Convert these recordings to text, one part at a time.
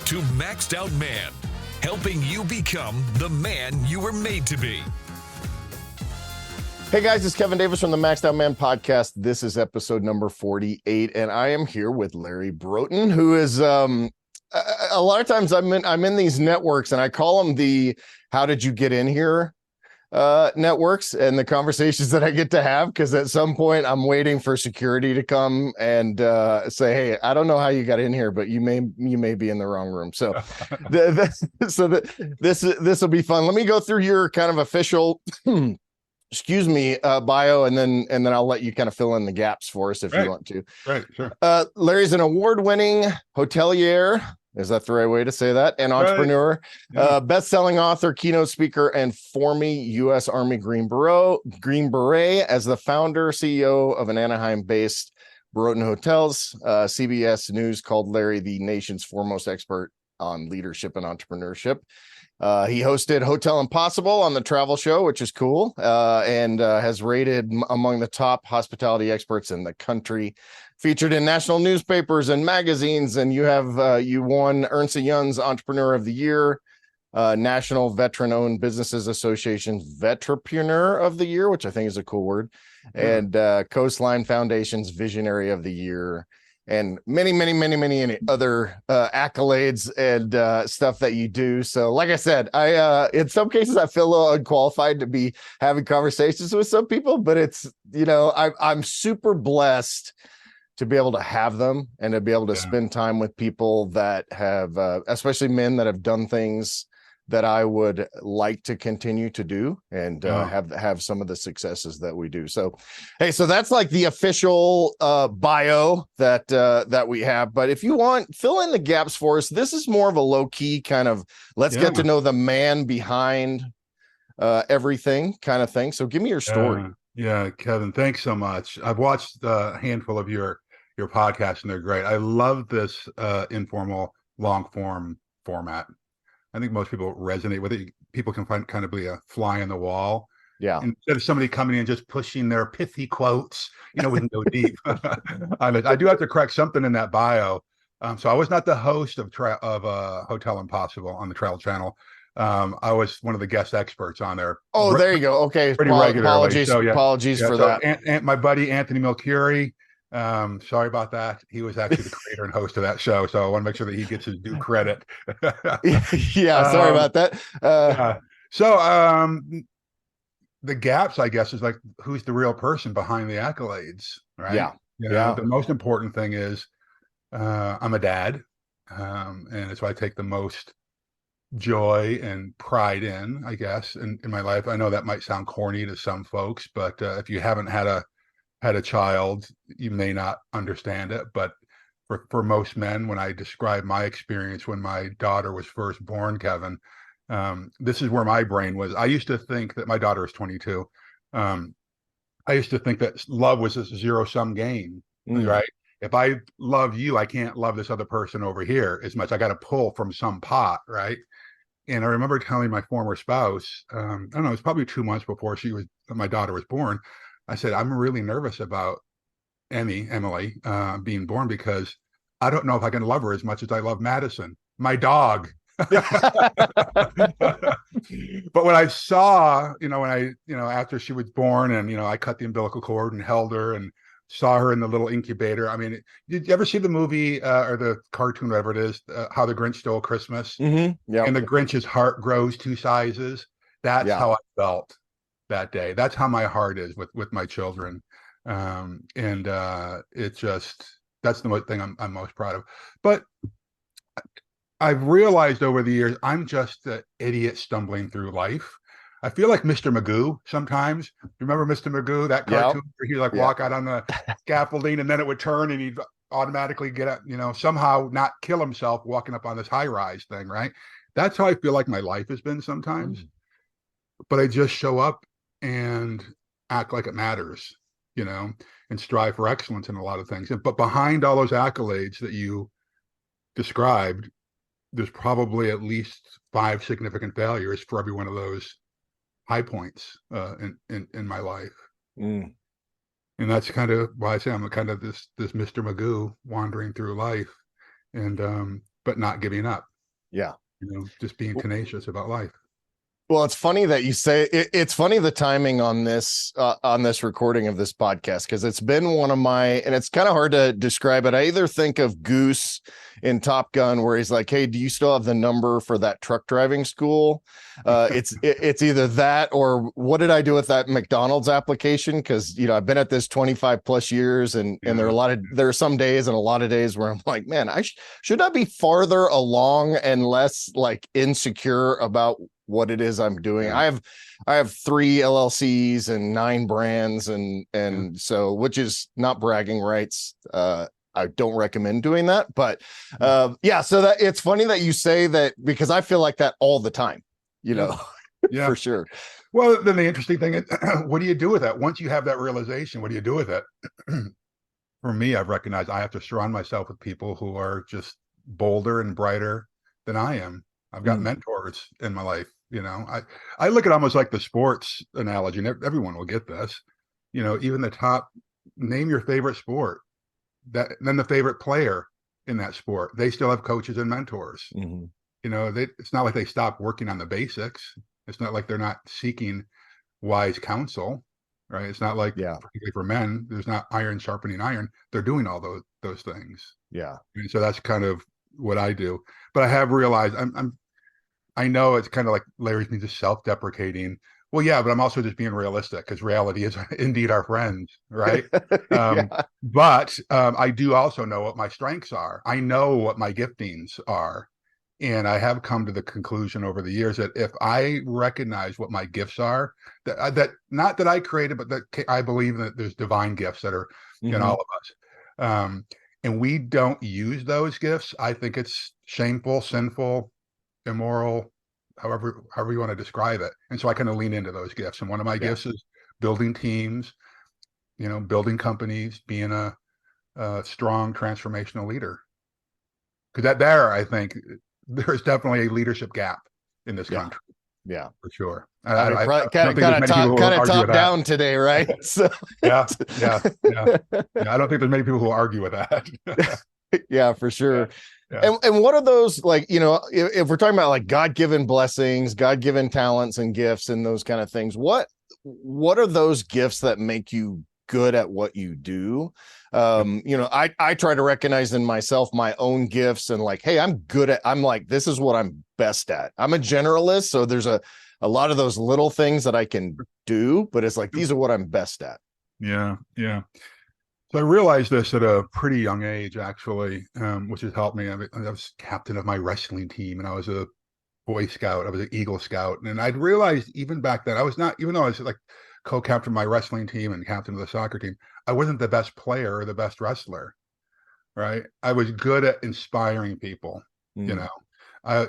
to Maxed Out Man, helping you become the man you were made to be. Hey guys, it's Kevin Davis from the Maxed Out Man podcast. This is episode number 48, and I am here with Larry Broughton, who is a lot of times I'm in these networks, and I call them the "How did you get in here?" networks, and the conversations that I get to have, because at some point I'm waiting for security to come and say, "Hey, I don't know how you got in here, but you may be in the wrong room." So, this will be fun. Let me go through your kind of official. Excuse me, bio, and then I'll let you kind of fill in the gaps for us if you want to. Right, sure. Larry's an award-winning hotelier. Is that the right way to say that? An entrepreneur, best-selling author, keynote speaker, and former U.S. Army Green Beret as the founder, CEO of an Anaheim-based Broughton Hotels. CBS News called Larry the nation's foremost expert on leadership and entrepreneurship. He hosted Hotel Impossible on the travel show, which is cool, and has rated among the top hospitality experts in the country. Featured in national newspapers and magazines, and you won Ernst & Young's Entrepreneur of the Year, National Veteran-Owned Businesses Association's Vetrepreneur of the Year, which I think is a cool word, and Coastline Foundation's Visionary of the Year, and many other accolades and stuff that you do. So like I said, I in some cases I feel a little unqualified to be having conversations with some people, but it's, I'm super blessed to be able to have them and to be able to spend time with people that have, especially men that have done things that I would like to continue to do and have some of the successes that we do. So, hey, so that's like the official bio that we have. But if you want, fill in the gaps for us. This is more of a low key kind of let's get to know the man behind everything kind of thing. So give me your story. Yeah, Kevin, thanks so much. I've watched a handful of your podcasts, and they're great. I love this informal, long form format. I think most people resonate with it. People can find kind of be a fly on the wall. Yeah. Instead of somebody coming in just pushing their pithy quotes, we can go deep. I do have to correct something in that bio. So I was not the host of Hotel Impossible on the Travel Channel. I was one of the guest experts on there. Oh, there you go. Okay. Pretty regularly. Apologies for that. And my buddy, Anthony Milcuri, sorry about that. He was actually the creator and host of that show. So I want to make sure that he gets his due credit. Sorry about that. So the gaps, I guess, is like, who's the real person behind the accolades, right? Yeah. The most important thing is I'm a dad. And it's what I take the most joy and pride in, I guess, in my life. I know that might sound corny to some folks, but if you haven't had a child, you may not understand it. But for most men, when I describe my experience when my daughter was first born, Kevin, this is where my brain was. I used to think that my daughter is 22. I used to think that love was a zero-sum game, right? If I love you, I can't love this other person over here as much. I got to pull from some pot, right? And I remember telling my former spouse, I don't know, it was probably 2 months before my daughter was born. I said, I'm really nervous about Emily being born, because I don't know if I can love her as much as I love Madison, my dog. But when I saw, after she was born, and, I cut the umbilical cord and held her and saw her in the little incubator. I mean, did you ever see the movie or the cartoon, whatever it is, How the Grinch Stole Christmas? Mm-hmm. Yeah. And the Grinch's heart grows 2 sizes. That's how I felt that day. That's how my heart is with my children. It's just, that's the thing I'm most proud of. But I've realized over the years, I'm just an idiot stumbling through life. I feel like Mr. Magoo sometimes. Remember Mr. Magoo, that cartoon where he'd walk out on the scaffolding, and then it would turn and he'd automatically get up, somehow not kill himself walking up on this high-rise thing, right? That's how I feel like my life has been sometimes. But I just show up and act like it matters, and strive for excellence in a lot of things. But behind all those accolades that you described, there's probably at least 5 significant failures for every one of those high points in my life. And that's kind of why I say I'm kind of this Mr. Magoo wandering through life, and but not giving up. Yeah. Just being tenacious about life. Well, it's funny that you say it's funny the timing on this recording of this podcast, because it's been one of my, and it's kind of hard to describe it. I either think of Goose in Top Gun, where he's like, "Hey, do you still have the number for that truck driving school?" It's either that, or what did I do with that McDonald's application? Because I've been at this 25 plus years, and there are some days and a lot of days where I'm like, man, I should I be farther along and less like insecure about what it is I'm doing. I have 3 LLCs and 9 brands, and so, which is not bragging rights. I don't recommend doing that, but so that it's funny that you say that, because I feel like that all the time, for sure. Well, then the interesting thing is, what do you do with that? Once you have that realization, what do you do with it? For me, I've recognized I have to surround myself with people who are just bolder and brighter than I am. I've got mentors in my life. I look at almost like the sports analogy, and everyone will get this. Even the top, name your favorite sport, then the favorite player in that sport. They still have coaches and mentors. Mm-hmm. It's not like they stop working on the basics. It's not like they're not seeking wise counsel, right? It's not like, particularly for men, there's not iron sharpening iron. They're doing all those things. Yeah. And so that's kind of what I do. But I have realized I know it's kind of like Larry's being just self-deprecating. Well, yeah, but I'm also just being realistic, because reality is indeed our friend, right? But I do also know what my strengths are. I know what my giftings are. And I have come to the conclusion over the years that if I recognize what my gifts are, that not that I created, but that I believe that there's divine gifts that are in all of us. And we don't use those gifts, I think it's shameful, sinful, immoral, however you want to describe it. And so I kind of lean into those gifts. And one of my gifts is building teams, building companies, being a strong transformational leader. Because I think there's definitely a leadership gap in this country. Yeah, for sure. Kind of top down today, right? So. Yeah. I don't think there's many people who will argue with that. Yeah, for sure. Yeah. And what are those, like, if we're talking about like God-given blessings, God-given talents and gifts and those kind of things, what are those gifts that make you good at what you do? I try to recognize in myself my own gifts, and like, hey, I'm like, this is what I'm best at. I'm a generalist, so there's a lot of those little things that I can do, but it's like, these are what I'm best at. Yeah. So I realized this at a pretty young age, actually, which has helped me. I was captain of my wrestling team, and I was a Boy Scout. I was an Eagle Scout. And I'd realized even back then, I was not, even though I was like co-captain of my wrestling team and captain of the soccer team, I wasn't the best player or the best wrestler, right? I was good at inspiring people, so I've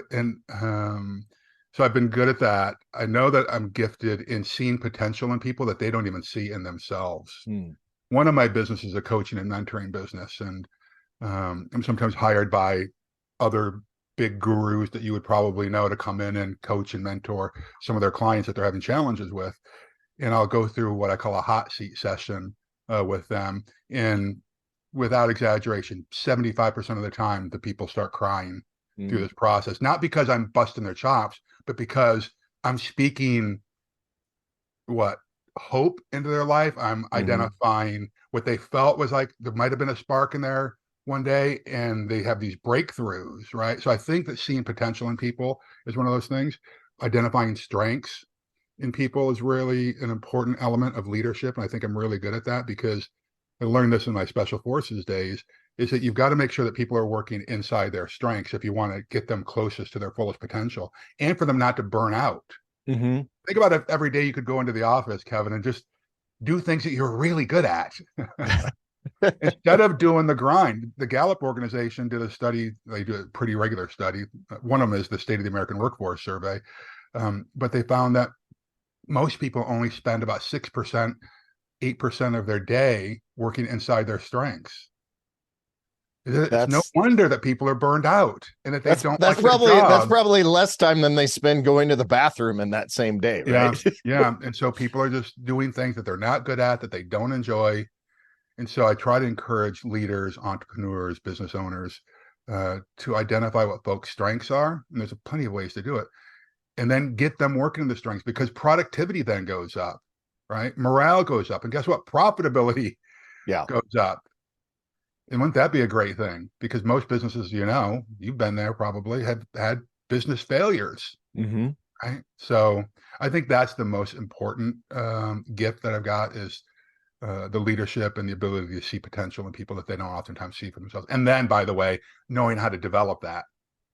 been good at that. I know that I'm gifted in seeing potential in people that they don't even see in themselves. One of my businesses is a coaching and mentoring business, and I'm sometimes hired by other big gurus that you would probably know to come in and coach and mentor some of their clients that they're having challenges with. And I'll go through what I call a hot seat session with them. And without exaggeration, 75% of the time, the people start crying through this process, not because I'm busting their chops, but because I'm speaking hope into their life. I'm identifying what they felt was like there might have been a spark in there one day, and they have these breakthroughs, right? So I think that seeing potential in people is one of those things. Identifying strengths in people is really an important element of leadership, and I think I'm really good at that, because I learned this in my special forces days, is that you've got to make sure that people are working inside their strengths if you want to get them closest to their fullest potential, and for them not to burn out. Think about it. Every day you could go into the office, Kevin, and just do things that you're really good at instead of doing the grind. The Gallup organization did a study. They do a pretty regular study. One of them is the State of the American Workforce Survey. But they found that most people only spend about 6%, 8% of their day working inside their strengths. It's no wonder that people are burned out, and that they don't. That's probably less time than they spend going to the bathroom in that same day, right? Yeah. And so people are just doing things that they're not good at, that they don't enjoy. And so I try to encourage leaders, entrepreneurs, business owners to identify what folks' strengths are. And there's plenty of ways to do it. And then get them working the strengths, because productivity then goes up, right? Morale goes up. And guess what? Profitability goes up. And wouldn't that be a great thing? Because most businesses, you've been there probably, have had business failures, right? So I think that's the most important gift that I've got is the leadership and the ability to see potential in people that they don't oftentimes see for themselves. And then, by the way, knowing how to develop that.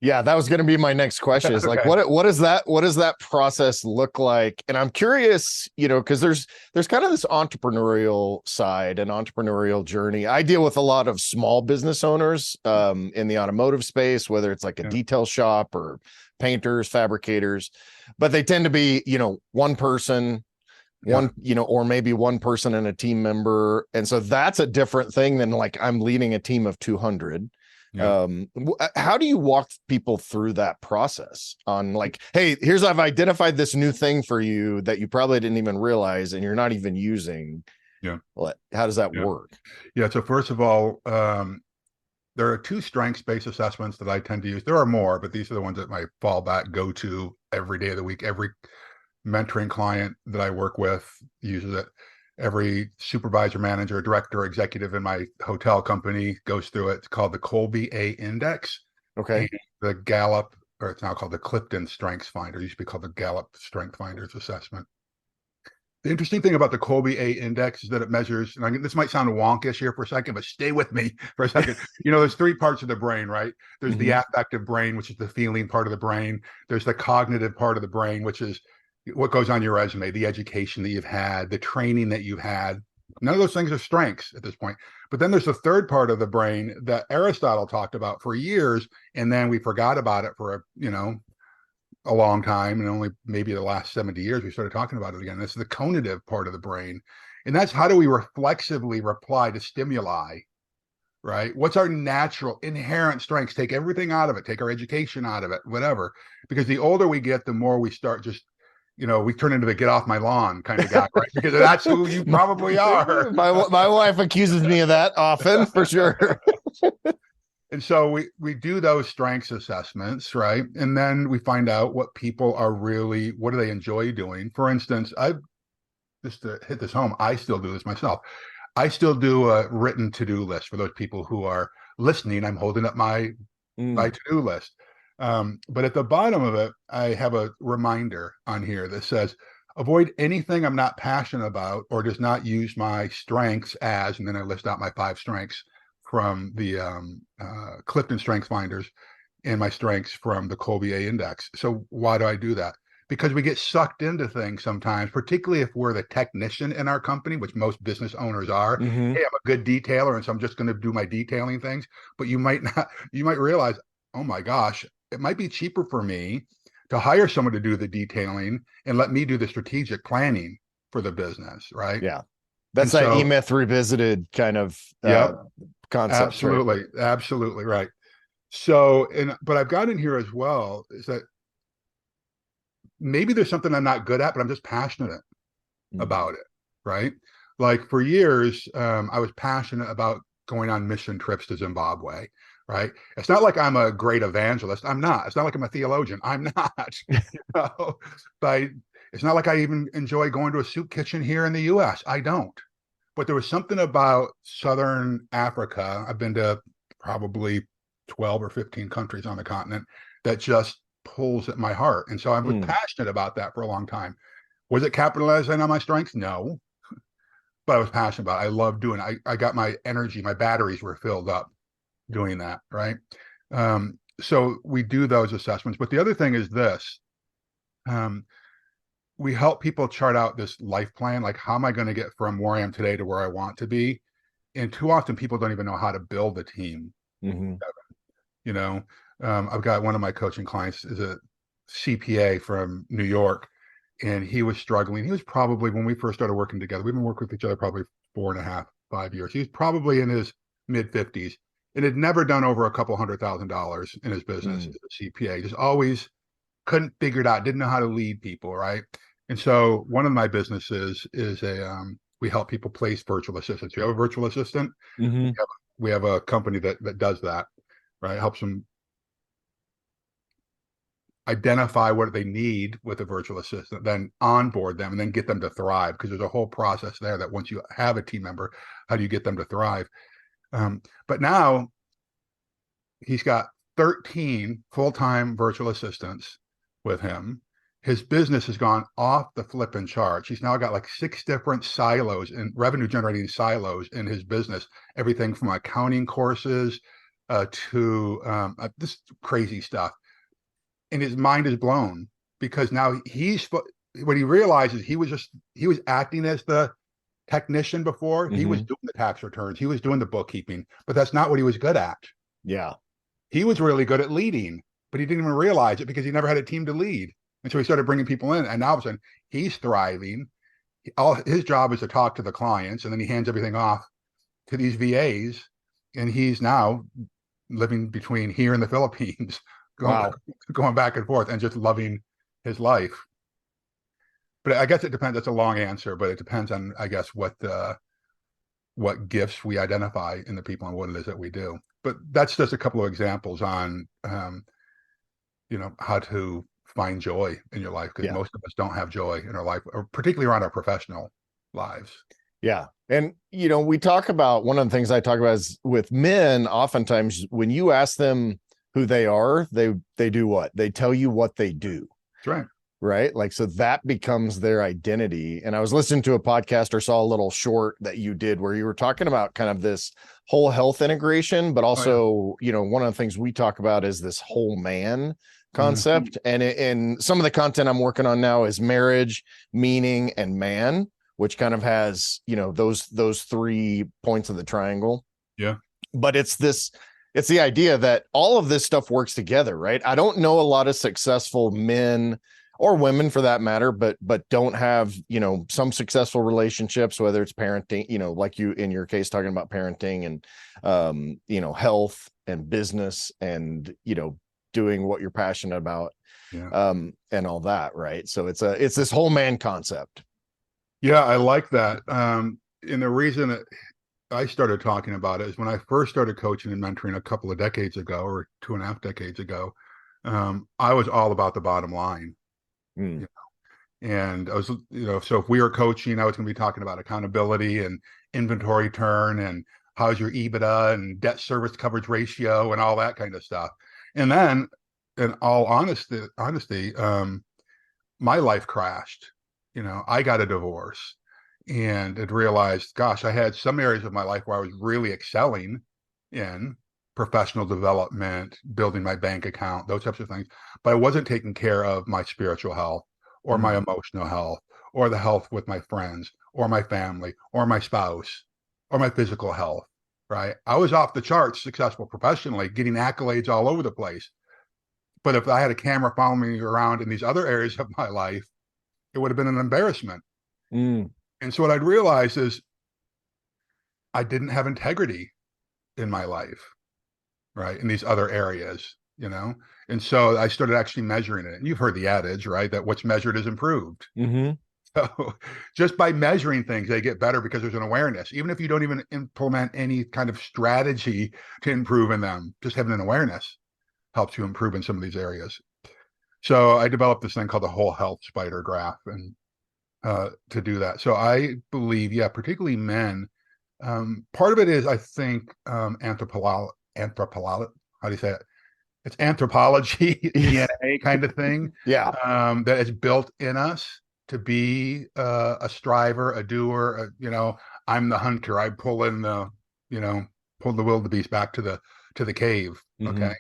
Yeah, that was going to be my next question. Is like, what does that process look like? And I'm curious, because there's kind of this entrepreneurial side and entrepreneurial journey. I deal with a lot of small business owners in the automotive space, whether it's like a detail shop or painters, fabricators, but they tend to be, one person, or maybe one person and a team member. And so that's a different thing than like I'm leading a team of 200. How do you walk people through that process on like, hey, I've identified this new thing for you that you probably didn't even realize and you're not even using. How does that work? So first of all, there are 2 strengths-based assessments that I tend to use. There are more, but these are the ones that my fallback go to every day of the week. Every mentoring client that I work with uses it. Every supervisor, manager, director, executive in my hotel company goes through it. It's called the Colby A Index. Okay. And the Gallup, or it's now called the Clifton Strengths Finder. It used to be called the Gallup Strength Finders Assessment. The interesting thing about the Colby A Index is that it measures, and this might sound wonkish here for a second, but stay with me for a second. There's 3 parts of the brain, right? There's the affective brain, which is the feeling part of the brain. There's the cognitive part of the brain, which is what goes on your resume, the education that you've had, the training that you've had. None of those things are strengths at this point. But then there's the third part of the brain that Aristotle talked about for years, and then we forgot about it for a long time, and only maybe the last 70 years we started talking about it again. It's the cognitive part of the brain. And that's how do we reflexively reply to stimuli, right? What's our natural inherent strengths? Take everything out of it, take our education out of it, whatever. Because the older we get, the more we start just we turn into the get off my lawn kind of guy, right? Because that's who you probably are. My wife accuses me of that often, for sure. And so we do those strengths assessments, right? And then we find out what people are really, what do they enjoy doing? For instance, just to hit this home, I still do this myself. I still do a written to-do list for those people who are listening. I'm holding up my to-do list. But at the bottom of it, I have a reminder on here that says, avoid anything I'm not passionate about or does not use my strengths as, and then I list out my 5 strengths from the Clifton Strength Finders and my strengths from the Colby A Index. So why do I do that? Because we get sucked into things sometimes, particularly if we're the technician in our company, which most business owners are. Hey, I'm a good detailer, and so I'm just going to do my detailing things. But you might realize, oh my gosh, it might be cheaper for me to hire someone to do the detailing and let me do the strategic planning for the business, right? Yeah. That's that E-Myth Revisited kind of concept. Absolutely. Right? Absolutely. Right. So, but I've got in here as well is that maybe there's something I'm not good at, but I'm just passionate about it. Right. Like for years, I was passionate about going on mission trips to Zimbabwe. Right. It's not like I'm a great evangelist. I'm not. It's not like I'm a theologian. I'm not. But it's not like I even enjoy going to a soup kitchen here in the US. I don't. But there was something about Southern Africa. I've been to probably 12 or 15 countries on the continent that just pulls at my heart. And so I was passionate about that for a long time. Was it capitalizing on my strengths? No. But I was passionate about it. I loved doing it. I got my energy, my batteries were filled up doing that, right? So we do those assessments. But the other thing is this. We help people chart out this life plan, like how am I going to get from where I am today to where I want to be? And too often people don't even know how to build a team. I've got one of my coaching clients is a CPA from New York, and he was struggling. He was probably, when we first started working together, we've been working with each other probably 4.5, 5 years. He was probably in his mid 50s and had never done over a couple $100,000 in his business as a CPA. Just always couldn't figure it out, didn't know how to lead people, right? And so one of my businesses is we help people place virtual assistants. You have a virtual assistant? We have a company that does that. right? It helps them identify what they need with a virtual assistant, then onboard them and then get them to thrive, because there's a whole process there that once you have a team member, how do you get them to thrive? But now he's got 13 full-time virtual assistants with him. His business has gone off the flipping charts. He's now got like 6 different silos and revenue generating silos in his business, everything from accounting courses to this crazy stuff. And his mind is blown, because now what he realizes, he was acting as the technician before. He was doing the tax returns, he was doing the bookkeeping, but that's not what he was good at. Yeah. He was really good at leading, but he didn't even realize it because he never had a team to lead. And so he started bringing people in, and now all of a sudden he's thriving. All his job is to talk to the clients, and then he hands everything off to these VAs, and he's now living between here and the Philippines, going back and forth and just loving his life. But I guess it depends. That's a long answer, but it depends on, I guess, what gifts we identify in the people and what it is that we do. But that's just a couple of examples on, how to find joy in your life, because most of us don't have joy in our life, or particularly around our professional lives. Yeah. And, we talk about, one of the things I talk about is with men, oftentimes when you ask them who they are, they do what? They tell you what they do. That's right. Right. Like, so that becomes their identity. And I was listening to a podcast or saw a little short that you did where you were talking about kind of this whole health integration, but also, one of the things we talk about is this whole man concept. And some of the content I'm working on now is marriage, meaning, and man, which kind of has, those 3 points of the triangle. Yeah. But it's the idea that all of this stuff works together, right? I don't know a lot of successful men or women for that matter, but don't have, some successful relationships, whether it's parenting, like you, in your case, talking about parenting and, health and business and, doing what you're passionate about, and all that. Right. So it's this whole man concept. Yeah. I like that. And the reason that I started talking about it is when I first started coaching and mentoring a couple of decades ago, or 2.5 decades ago, I was all about the bottom line. And I was, so if we were coaching, I was going to be talking about accountability and inventory turn and how's your EBITDA and debt service coverage ratio and all that kind of stuff. And then, in all honesty, my life crashed. I got a divorce and had realized, gosh, I had some areas of my life where I was really excelling in professional development, building my bank account, those types of things. But I wasn't taking care of my spiritual health or my emotional health or the health with my friends or my family or my spouse or my physical health, right? I was off the charts successful professionally, getting accolades all over the place. But if I had a camera following me around in these other areas of my life, it would have been an embarrassment. And so what I'd realized is I didn't have integrity in my life, right? In these other areas, and so I started actually measuring it. And you've heard the adage, right? That what's measured is improved. So just by measuring things, they get better because there's an awareness. Even if you don't even implement any kind of strategy to improve in them, just having an awareness helps you improve in some of these areas. So I developed this thing called the whole health spider graph, and to do that. So I believe, particularly men, part of it is, I think, anthropology, how do you say it? It's anthropology, DNA kind of thing. That is built in us to be a striver, a doer. I'm the hunter. I pull the wildebeest back to the cave. Okay.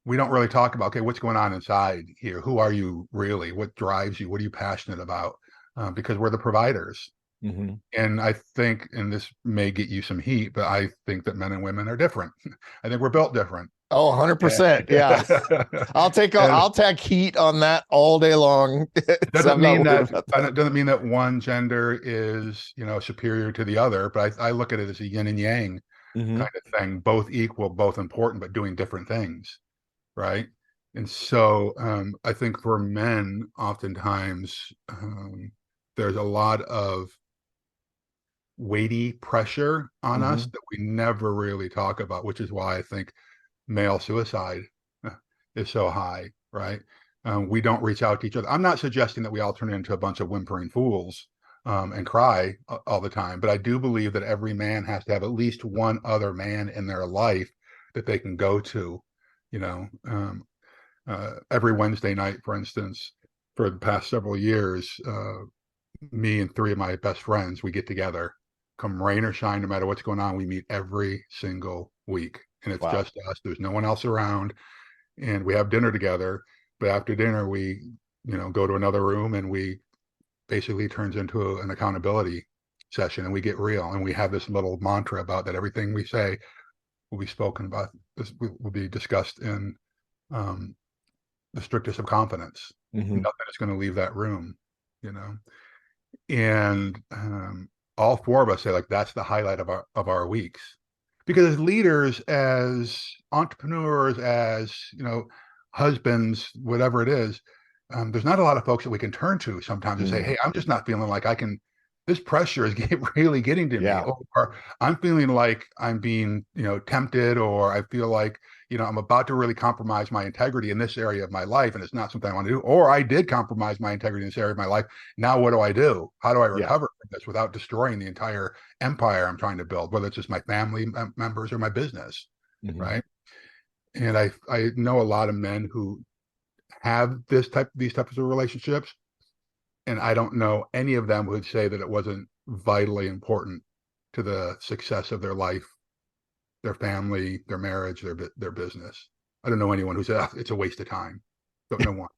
We don't really talk about, what's going on inside here? Who are you really? What drives you? What are you passionate about? Because we're the providers. And I think, and this may get you some heat, but I think that men and women are different. I think we're built different. Oh, 100%. Yeah. I'll take heat on that all day long. Doesn't mean that one gender is, superior to the other, but I look at it as a yin and yang kind of thing, both equal, both important, but doing different things. Right. And so I think for men, oftentimes there's a lot of weighty pressure on us that we never really talk about, which is why I think male suicide is so high, right? We don't reach out to each other. I'm not suggesting that we all turn into a bunch of whimpering fools and cry all the time, but I do believe that every man has to have at least one other man in their life that they can go to, you know. Every Wednesday night, for instance, for the past several years, me and three of my best friends, we get together, come rain or shine, no matter what's going on. We meet every single week, and it's just us. There's no one else around, and we have dinner together. But after dinner, we, go to another room, and we basically turns into an accountability session, and we get real, and we have this little mantra about that everything we say will be spoken about. This will be discussed in the strictest of confidence. Nothing is going to leave that room, and all four of us say, like, that's the highlight of our weeks, because as leaders, as entrepreneurs, as husbands, whatever it is, there's not a lot of folks that we can turn to sometimes and say, hey, I'm just not feeling like I can, this pressure is really getting to me, or I'm feeling like I'm being tempted, or I feel like I'm about to really compromise my integrity in this area of my life, and it's not something I want to do, or I did compromise my integrity in this area of my life. Now what do I do? How do I recover from this without destroying the entire empire I'm trying to build, whether it's just my family members or my business, right? And I know a lot of men who have these types of relationships, and I don't know any of them would say that it wasn't vitally important to the success of their life, their family, their marriage, their business. I don't know anyone who said it's a waste of time. Don't know one.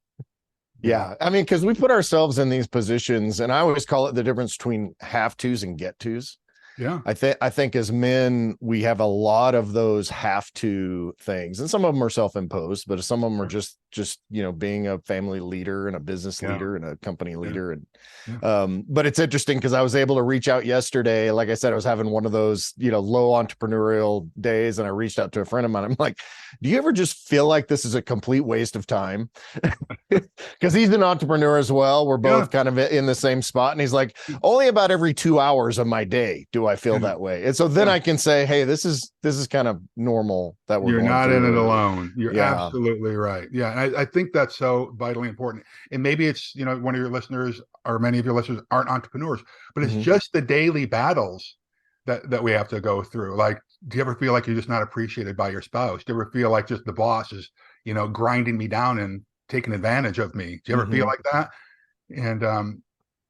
Yeah. I mean, because we put ourselves in these positions, and I always call it the difference between have tos and get tos. Yeah. I think as men, we have a lot of those have to things, and some of them are self-imposed, but some of them are just being a family leader and a business leader and a company leader. And but it's interesting because I was able to reach out yesterday. Like I said, I was having one of those low entrepreneurial days, and I reached out to a friend of mine. I'm like, do you ever just feel like this is a complete waste of time? Because he's an entrepreneur as well. We're both kind of in the same spot, and he's like, only about every 2 hours of my day do I feel that way. And so then I can say, hey, this is kind of normal that you're not in it alone. You're absolutely right. Yeah. And I think that's so vitally important. And maybe it's, one of your listeners or many of your listeners aren't entrepreneurs, but it's just the daily battles that we have to go through. Like, do you ever feel like you're just not appreciated by your spouse? Do you ever feel like just the boss is, grinding me down and taking advantage of me? Do you ever feel like that? And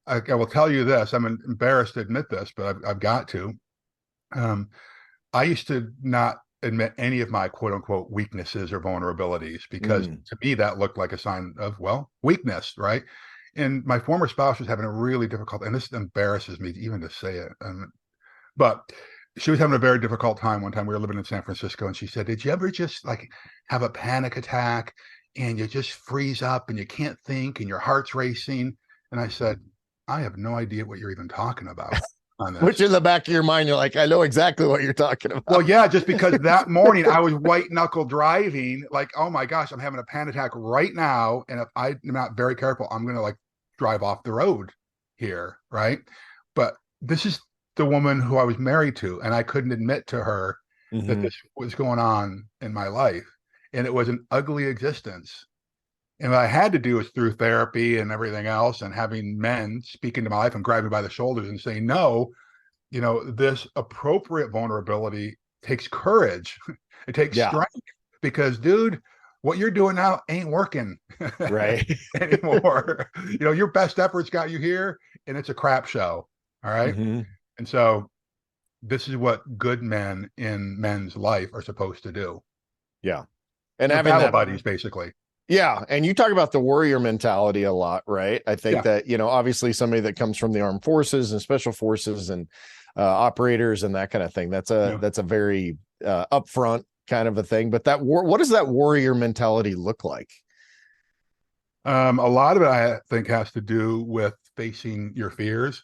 I will tell you this, I'm embarrassed to admit this, but I've got to. I used to not admit any of my quote unquote weaknesses or vulnerabilities, because to me that looked like a sign of, weakness, right? And my former spouse was having a really difficult, and this embarrasses me even to say it, but she was having a very difficult time. One time we were living in San Francisco, and she said, did you ever just like have a panic attack and you just freeze up and you can't think and your heart's racing? And I said, I have no idea what you're even talking about on this. Which in the back of your mind, you're like, I know exactly what you're talking about. Well, yeah, just because that morning I was white knuckle driving, like, oh my gosh, I'm having a panic attack right now. And if I'm not very careful, I'm going to like drive off the road here. Right. But this is the woman who I was married to, and I couldn't admit to her that this was going on in my life. And it was an ugly existence. And what I had to do was through therapy and everything else, and having men speak into my life and grab me by the shoulders and say, no, this appropriate vulnerability takes courage. It takes strength, because dude, what you're doing now ain't working right anymore. Your best efforts got you here, and it's a crap show. All right. And so this is what good men in men's life are supposed to do. Yeah. And having battle buddies, basically. Yeah. And you talk about the warrior mentality a lot, right? I think that, obviously somebody that comes from the armed forces and special forces and operators and that kind of thing, that's a very upfront kind of a thing. But what does that warrior mentality look like? A lot of it, I think, has to do with facing your fears.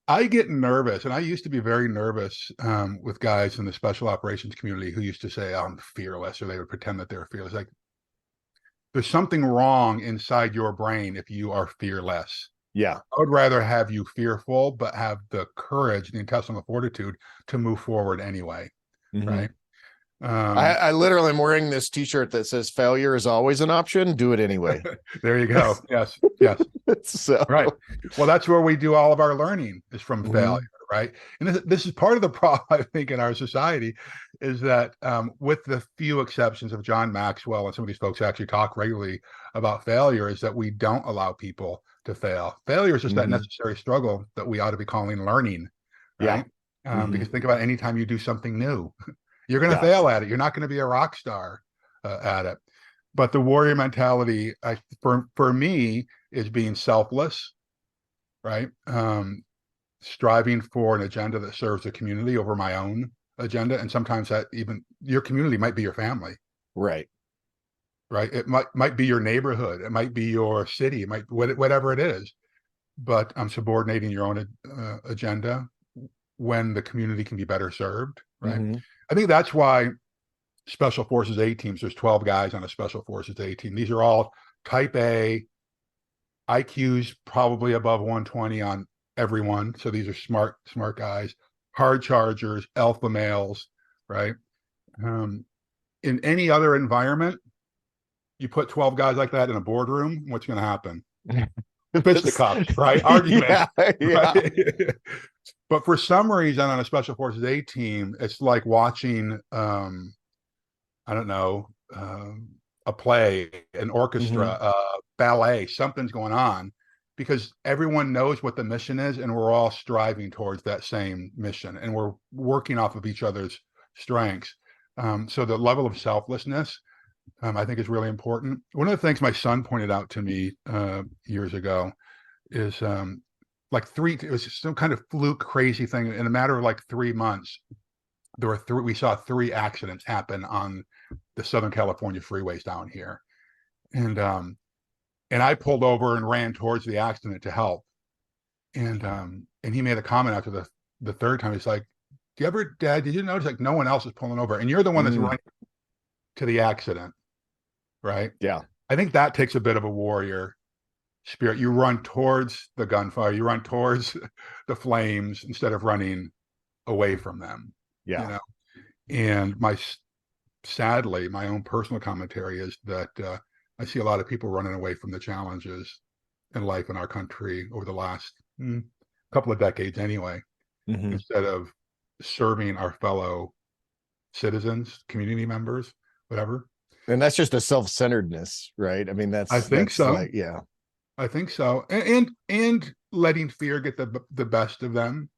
I get nervous, and I used to be very nervous with guys in the special operations community who used to say, I'm fearless, or they would pretend that they were fearless. Like, there's something wrong inside your brain if you are fearless. Yeah. I would rather have you fearful, but have the courage, the intestinal fortitude to move forward anyway. Right. I literally am wearing this t-shirt that says failure is always an option. Do it anyway. There you go. Yes. Yes. So, right. Well, that's where we do all of our learning is from failure. Right. And this is part of the problem, I think, in our society is that with the few exceptions of John Maxwell and some of these folks who actually talk regularly about failure, is that we don't allow people to fail. Failure is just that necessary struggle that we ought to be calling learning. Right. Because think about any time you do something new, you're going to fail at it. You're not going to be a rock star at it. But the warrior mentality, for me, is being selfless, right? Striving for an agenda that serves the community over my own agenda. And sometimes that even your community might be your family. Right. Right. It might be your neighborhood. It might be your city. It might whatever it is. But I'm subordinating your own agenda when the community can be better served. Right. I think that's why Special Forces A teams, there's 12 guys on a Special Forces A team. These are all type A, IQs probably above 120 on everyone. So these are smart guys, hard chargers, alpha males, right? In any other environment, you put 12 guys like that in a boardroom, what's going to happen? Fisticuffs, right? Arguments. Right? But for some reason on a Special Forces A team, it's like watching, I don't know, a play, an orchestra, ballet, something's going on because everyone knows what the mission is and we're all striving towards that same mission and we're working off of each other's strengths. So the level of selflessness, I think is really important. One of the things my son pointed out to me years ago is it was some kind of fluke crazy thing. In a matter of like 3 months, we saw 3 accidents happen on the Southern California freeways down here. And I pulled over and ran towards the accident to help. And he made a comment after the third time. He's like, Dad, did you notice like no one else is pulling over and you're the one that's running to the accident, right? Yeah. I think that takes a bit of a warrior spirit. You run towards the gunfire, you run towards the flames instead of running away from them. Yeah. You know? And sadly, my own personal commentary is that I see a lot of people running away from the challenges in life in our country over the last couple of decades anyway, instead of serving our fellow citizens, community members, whatever. And that's just a self-centeredness, right? I mean, I think so. Like, yeah. I think so. And letting fear get the best of them.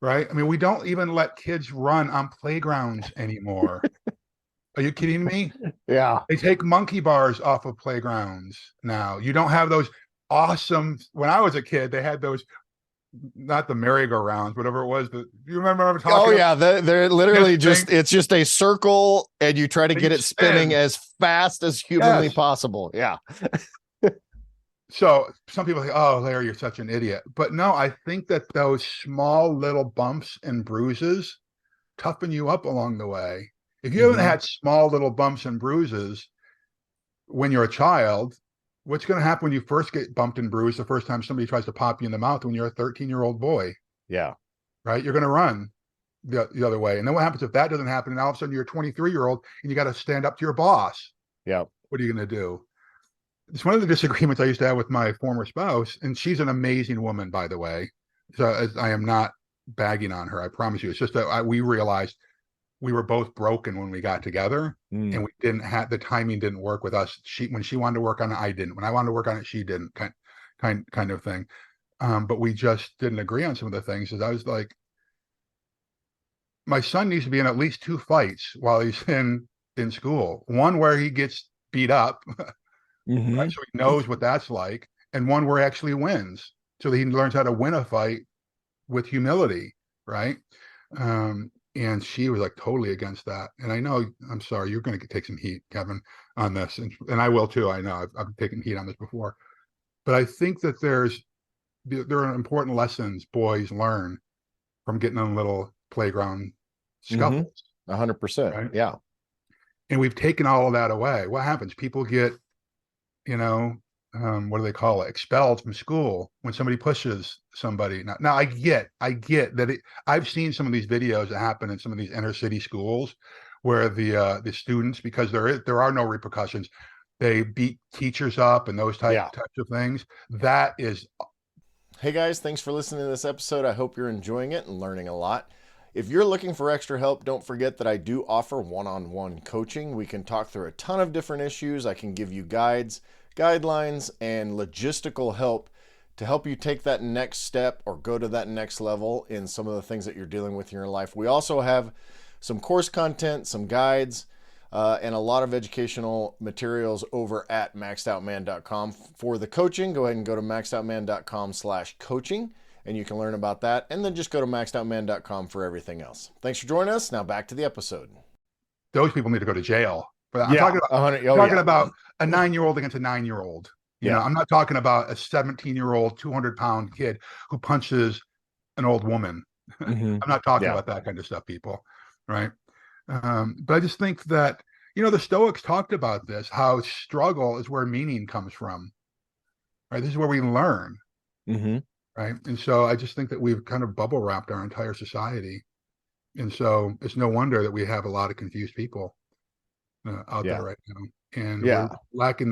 Right? I mean, we don't even let kids run on playgrounds anymore. Are you kidding me? Yeah. They take monkey bars off of playgrounds now. You don't have those awesome, when I was a kid, they had those, not the merry-go-rounds, whatever it was. You remember I'm talking about? They're literally it's just a circle and you try to get it spinning as fast as humanly possible. Yeah. So some people say, oh, Larry, you're such an idiot. But no, I think that those small little bumps and bruises toughen you up along the way. If you haven't had small little bumps and bruises when you're a child, what's going to happen when you first get bumped and bruised the first time somebody tries to pop you in the mouth when you're a 13-year-old boy? Yeah. Right? You're going to run the other way. And then what happens if that doesn't happen? And all of a sudden you're a 23-year-old and you got to stand up to your boss. Yeah. What are you going to do? It's one of the disagreements I used to have with my former spouse, and she's an amazing woman, by the way. So I am not bagging on her. I promise you. It's just that we realized we were both broken when we got together, and we didn't have the timing didn't work with us. When she wanted to work on it, I didn't. When I wanted to work on it, she didn't. Kind of thing. But we just didn't agree on some of the things. As I was like, my son needs to be in at least 2 fights while he's in school. One where he gets beat up. Right? So he knows what that's like, and one where he actually wins, so that he learns how to win a fight with humility, right? And she was like totally against that. And I know, I'm sorry, you're going to take some heat, Kevin, on this, and I will too. I know I've taken heat on this before, but I think that there are important lessons boys learn from getting in little playground scuffles. 100%, right? Yeah. And we've taken all of that away. What happens? People get, what do they call it? Expelled from school when somebody pushes somebody. Now I get that I've seen some of these videos that happen in some of these inner city schools where the students, because there are no repercussions, they beat teachers up and those types of things. That is. Hey guys, thanks for listening to this episode. I hope you're enjoying it and learning a lot. If you're looking for extra help, don't forget that I do offer one-on-one coaching. We can talk through a ton of different issues. I can give you guides, guidelines, and logistical help to help you take that next step or go to that next level in some of the things that you're dealing with in your life. We also have some course content, some guides, and a lot of educational materials over at maxedoutman.com. For the coaching, go ahead and go to maxedoutman.com/coaching, and you can learn about that. And then just go to maxedoutman.com for everything else. Thanks for joining us. Now back to the episode. Those people need to go to jail. But I'm talking about a 9-year-old against a 9-year-old. You know, I'm not talking about a 17-year-old, 200-pound kid who punches an old woman. I'm not talking about that kind of stuff, people. Right. But I just think that, the Stoics talked about this, how struggle is where meaning comes from. Right. This is where we learn. Right. And so I just think that we've kind of bubble wrapped our entire society. And so it's no wonder that we have a lot of confused people out there right now. And we're lacking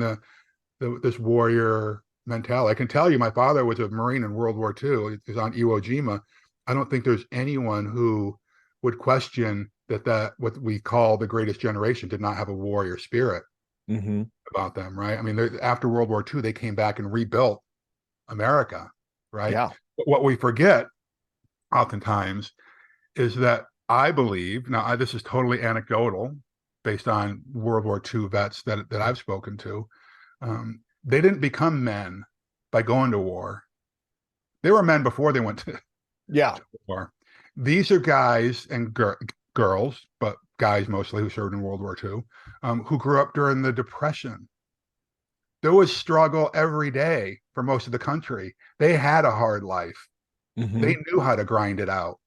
this warrior mentality. I can tell you, my father was a Marine in World War II. He was on Iwo Jima. I don't think there's anyone who would question that what we call the greatest generation did not have a warrior spirit about them, right? I mean, after World War II, they came back and rebuilt America, right? Yeah. But what we forget oftentimes is that I believe, now this is totally anecdotal based on World War II vets that I've spoken to, they didn't become men by going to war. They were men before they went to war. These are guys and girls, but guys mostly, who served in World War II, who grew up during the Depression. There was struggle every day for most of the country. They had a hard life. They knew how to grind it out,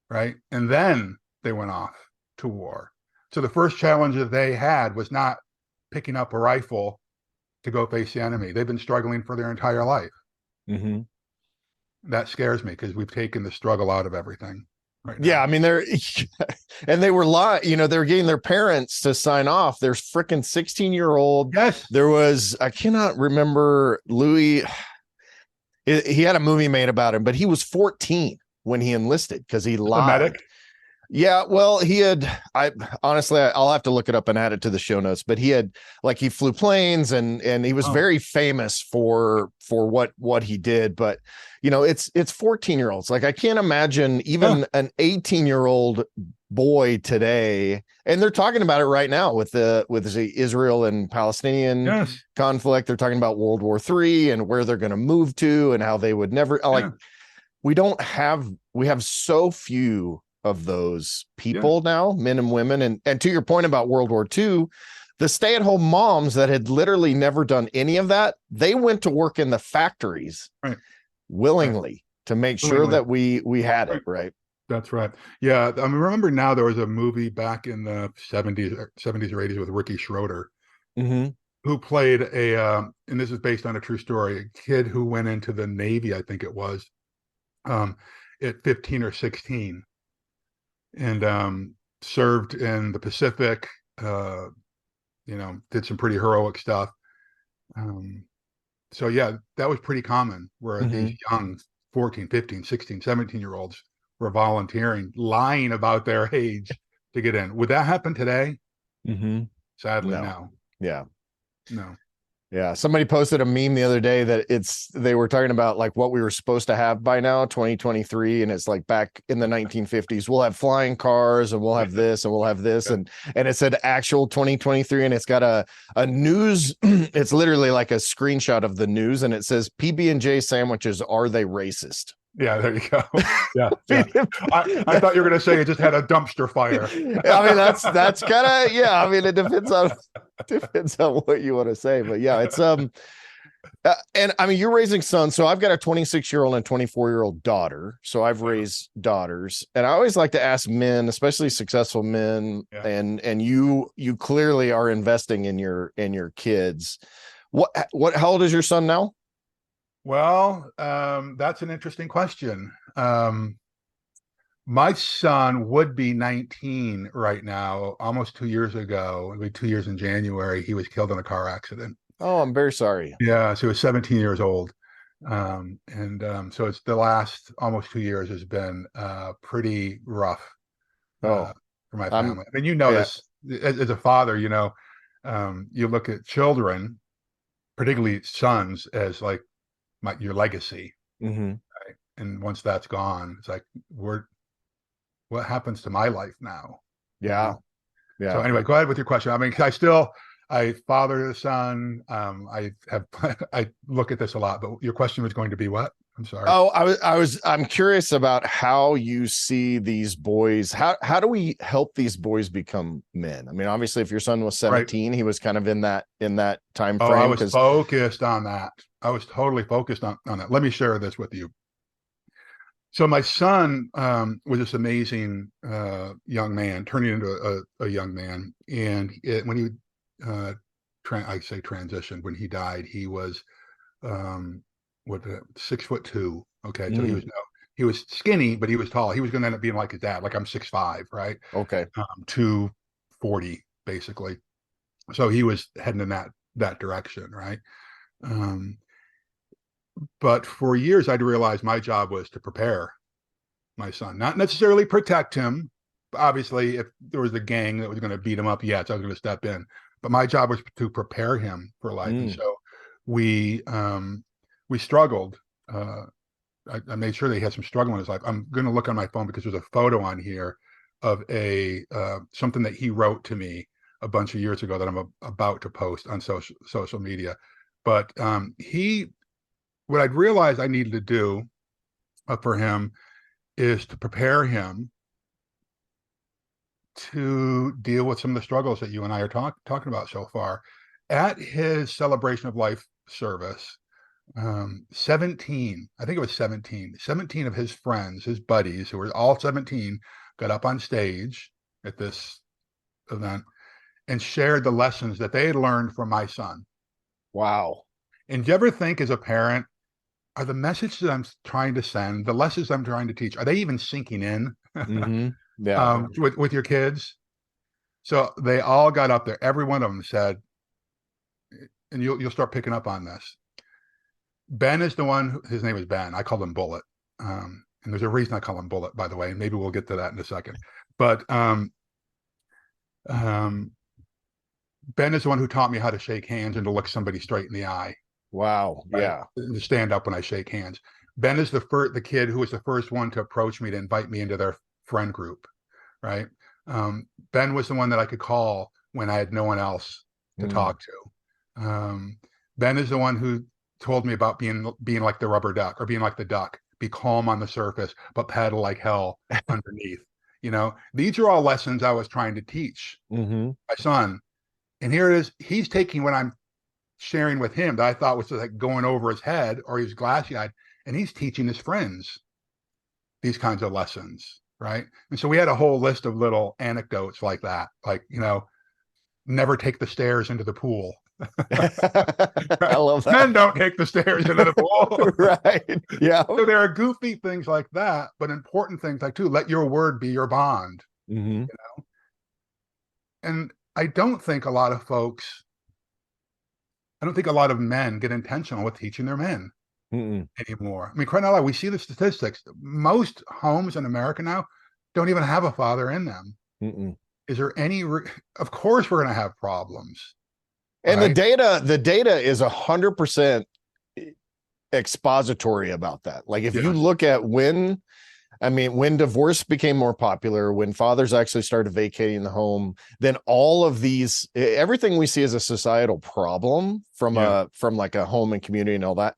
right? And then they went off to war. So the first challenge that they had was not picking up a rifle to go face the enemy. They've been struggling for their entire life. That scares me because we've taken the struggle out of everything. Right now. I mean, they were they're getting their parents to sign off. There's freaking 16-year-old. Yes. There was, I cannot remember, Louis. He had a movie made about him, but he was 14 when he enlisted because he lied. A medic? Yeah, well, I'll have to look it up and add it to the show notes, but he flew planes and he was very famous for what he did. But, it's 14-year-olds. Like, I can't imagine even an 18-year-old boy today. And they're talking about it right now with the Israel and Palestinian conflict. They're talking about World War III and where they're going to move to and how they would never we have so few of those people now, men and women. And to your point about World War II, the stay-at-home moms that had literally never done any of that, they went to work in the factories willingly to make sure that we had it, right? That's right. Yeah. I remember now there was a movie back in the 70s or 80s with Ricky Schroeder, who played and this is based on a true story, a kid who went into the Navy, I think it was, at 15 or 16. And served in the Pacific, did some pretty heroic stuff. So that was pretty common where these young 14, 15, 16, 17-year-olds were volunteering, lying about their age to get in. Would that happen today? Sadly, no. Yeah. No. Yeah, somebody posted a meme the other day that they were talking about like what we were supposed to have by now, 2023, and it's like back in the 1950s, we'll have flying cars and we'll have this and we'll have this, and it said actual 2023, and it's got a news. It's literally like a screenshot of the news, and it says PB&J sandwiches, are they racist? Yeah, there you go. Yeah. I thought you were going to say it just had a dumpster fire. I mean, that's kind of, I mean, it depends on what you want to say, but it's and I mean, you're raising sons. So I've got a 26-year-old and 24-year-old daughter. So I've raised daughters, and I always like to ask men, especially successful men, and you clearly are investing in your kids. How old is your son now? Well, that's an interesting question. My son would be 19 right now, almost 2 years ago. It'll be 2 years in January. He was killed in a car accident. Oh, I'm very sorry. Yeah, so he was 17 years old. So it's the last almost 2 years has been pretty rough Oh, for my I'm family. I mean, you know yeah. this as a father, you look at children, particularly sons, as like your legacy. Hmm. Right? And once that's gone, it's like, what happens to my life now? You Yeah. know? So Yeah. anyway, go ahead with your question. I mean, I father a son. I look at this a lot, but your question was going to be what? I'm sorry. Oh, I'm curious about how you see these boys. How do we help these boys become men? I mean, obviously, if your son was 17, right, he was kind of in that time frame. I was focused on that. I was totally focused on that. Let me share this with you. So my son was this amazing young man, turning into a young man. And when he, I say transitioned, when he died, he was 6'2". Okay, so he was skinny, but he was tall. He was going to end up being like his dad. Like I'm 6'5", right? Okay, 240 basically. So he was heading in that direction, right? But for years, I'd realized my job was to prepare my son, not necessarily protect him. Obviously, if there was a gang that was going to beat him up, yes, I was going to step in. But my job was to prepare him for life. And so we struggled. I made sure that he had some struggle in his life. I'm going to look on my phone because there's a photo on here of something that he wrote to me a bunch of years ago that I'm about to post on social media. But what I'd realized I needed to do for him is to prepare him to deal with some of the struggles that you and I are talking about so far. At his celebration of life service, 17, I think it was 17 of his friends, his buddies, who were all 17, got up on stage at this event and shared the lessons that they had learned from my son. Wow. And do you ever think as a parent, are the messages I'm trying to send, the lessons I'm trying to teach, are they even sinking in? Mm-hmm. Yeah. With your kids? So they all got up there. Every one of them said, and you'll start picking up on this. Ben is the one, his name is Ben. I call him Bullet. And there's a reason I call him Bullet, by the way. Maybe we'll get to that in a second. But Ben is the one who taught me how to shake hands and to look somebody straight in the eye. Wow. Right? Yeah. To stand up when I shake hands. Ben is the kid who was the first one to approach me to invite me into their friend group. Right. Ben was the one that I could call when I had no one else to talk to. Ben is the one who told me about being like the rubber duck, or being like the duck, be calm on the surface, but paddle like hell underneath. These are all lessons I was trying to teach my son. And here it is. He's taking what I'm sharing with him that I thought was like going over his head, or he was glassy-eyed, and he's teaching his friends these kinds of lessons. Right. And so we had a whole list of little anecdotes like that, like, never take the stairs into the pool. I love that. Men don't take the stairs into the pool. Right. Yeah. So there are goofy things like that, but important things like, too, let your word be your bond. And I don't think a lot of men get intentional with teaching their men anymore. I mean, quite not. We see the statistics. Most homes in America now don't even have a father in them. Is there any? Of course, we're going to have problems. And right? the data is 100% expository about that. Like if you look at when divorce became more popular, when fathers actually started vacating the home, then all of these, everything we see as a societal problem from like a home and community and all that,